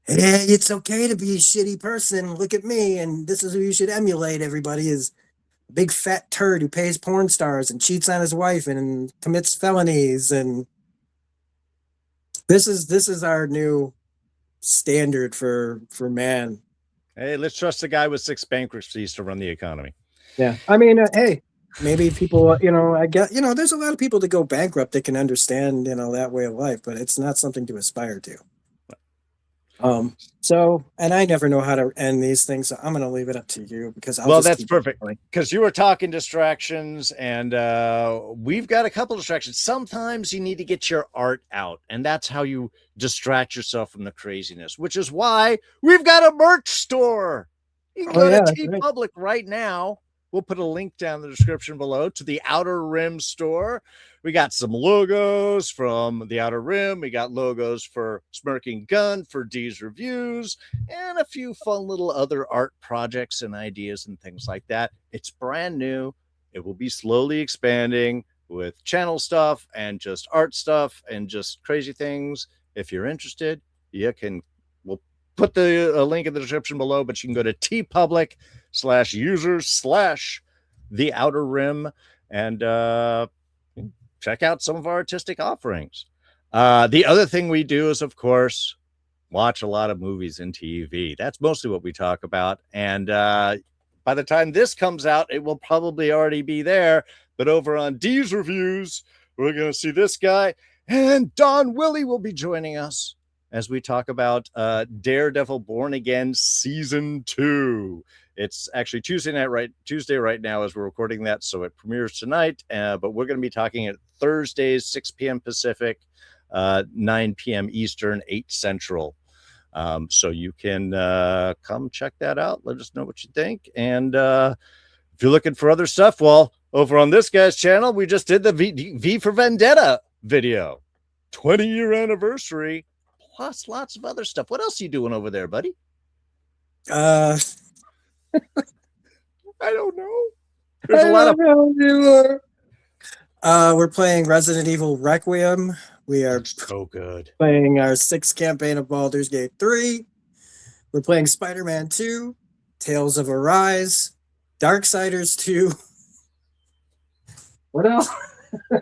hey, it's okay to be a shitty person. Look at me. And this is who you should emulate. Everybody is a big fat turd who pays porn stars and cheats on his wife and commits felonies. And this is our new standard for man. Hey, let's trust a guy with 6 bankruptcies to run the economy. Yeah. I mean, hey, maybe people, I get, there's a lot of people that go bankrupt that can understand, that way of life, but it's not something to aspire to. So, and I never know how to end these things, so I'm going to leave it up to you, because that's perfect, because you were talking distractions, and we've got a couple distractions. Sometimes you need to get your art out, and that's how you distract yourself from the craziness, which is why we've got a merch store. You can go to TeePublic right now we'll put a link down in the description below to the Outer Rim store. We got some logos from the Outer Rim. We got logos for Smirking Gun, for D's Reviews, and a few fun little other art projects and ideas and things like that. It's brand new. It will be slowly expanding with channel stuff and just art stuff and just crazy things. If you're interested, you can, we'll put the link in the description below, but you can go to tpublic/users/the Outer Rim and check out some of our artistic offerings. The other thing we do is, of course, watch a lot of movies and TV. That's mostly what we talk about. And by the time this comes out, it will probably already be there. But over on D's Reviews, we're going to see this guy. And Don Willie will be joining us as we talk about Daredevil Born Again Season 2. It's actually Tuesday right now as we're recording that, so it premieres tonight. But we're going to be talking at Thursdays, 6 p.m. Pacific, 9 p.m. Eastern, 8 Central. So you can come check that out. Let us know what you think. And if you're looking for other stuff, well, over on this guy's channel, we just did the V for Vendetta video, 20-year anniversary, plus lots of other stuff. What else are you doing over there, buddy? I don't know. There's a lot of. We're playing Resident Evil Requiem. We are so good. Playing our 6th campaign of Baldur's Gate 3. We're playing Spider-Man 2, Tales of Arise, Darksiders 2. What else?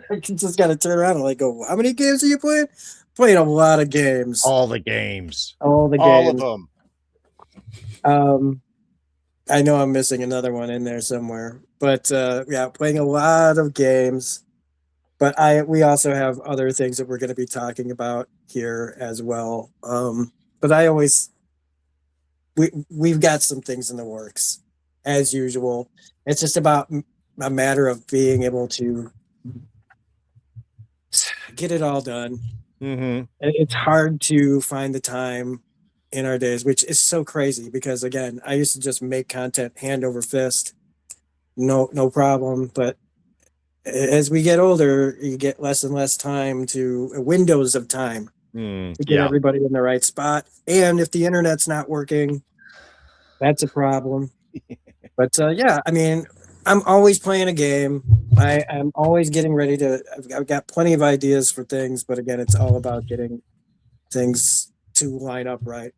I just got to turn around and like go, how many games are you playing? Playing a lot of games. All the games. All of them. I know I'm missing another one in there somewhere, but yeah, playing a lot of games. But we also have other things that we're going to be talking about here as well. But we've got some things in the works as usual. It's just about a matter of being able to get it all done. Mm-hmm. It's hard to find the time in our days, which is so crazy because again, I used to just make content hand over fist, no problem. But as we get older, you get less and less time to windows of time to get everybody in the right spot. And if the internet's not working, that's a problem. But yeah, I mean, I'm always playing a game. I'm always getting ready to. I've got plenty of ideas for things, but again, it's all about getting things to line up right.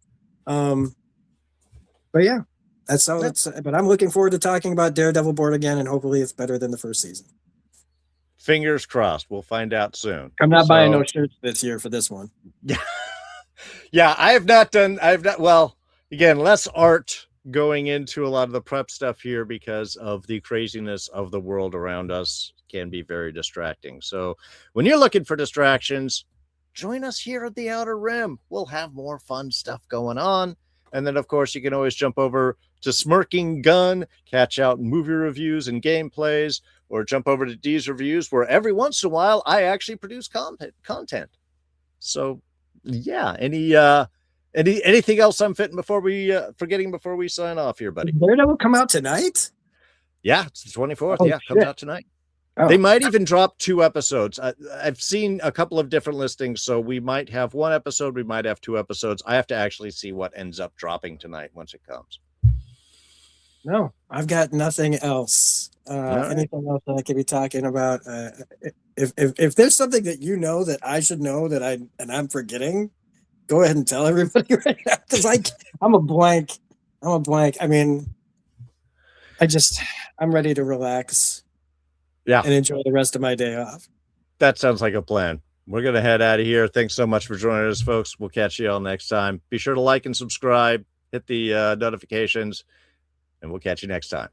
But yeah, that's all. But I'm looking forward to talking about Daredevil Born Again, and hopefully, it's better than the first season. Fingers crossed. We'll find out soon. I'm not buying no shirts this year for this one. Yeah, I have not. Well, again, less art going into a lot of the prep stuff here because of the craziness of the world around us can be very distracting. So when you're looking for distractions, join us here at the Outer Rim. We'll have more fun stuff going on. And then, of course, you can always jump over to Smirking Gun, catch out movie reviews and gameplays, or jump over to D's Reviews, where every once in a while I actually produce content. So, yeah, anything else I'm forgetting before we sign off here, buddy? Daredevil come out tonight? Yeah, it's the 24th. Oh, yeah, comes out tonight. Oh. They might even drop 2 episodes. I've seen a couple of different listings, so we might have 1 episode, we might have 2 episodes. I have to actually see what ends up dropping tonight once it comes. No, I've got nothing else. Anything else that I could be talking about? If there's something that you know that I should know that I'm forgetting, go ahead and tell everybody right now, because I'm a blank. I mean, I'm ready to relax. Yeah. And enjoy the rest of my day off. That sounds like a plan. We're going to head out of here. Thanks so much for joining us, folks. We'll catch you all next time. Be sure to like and subscribe, hit the notifications, and we'll catch you next time.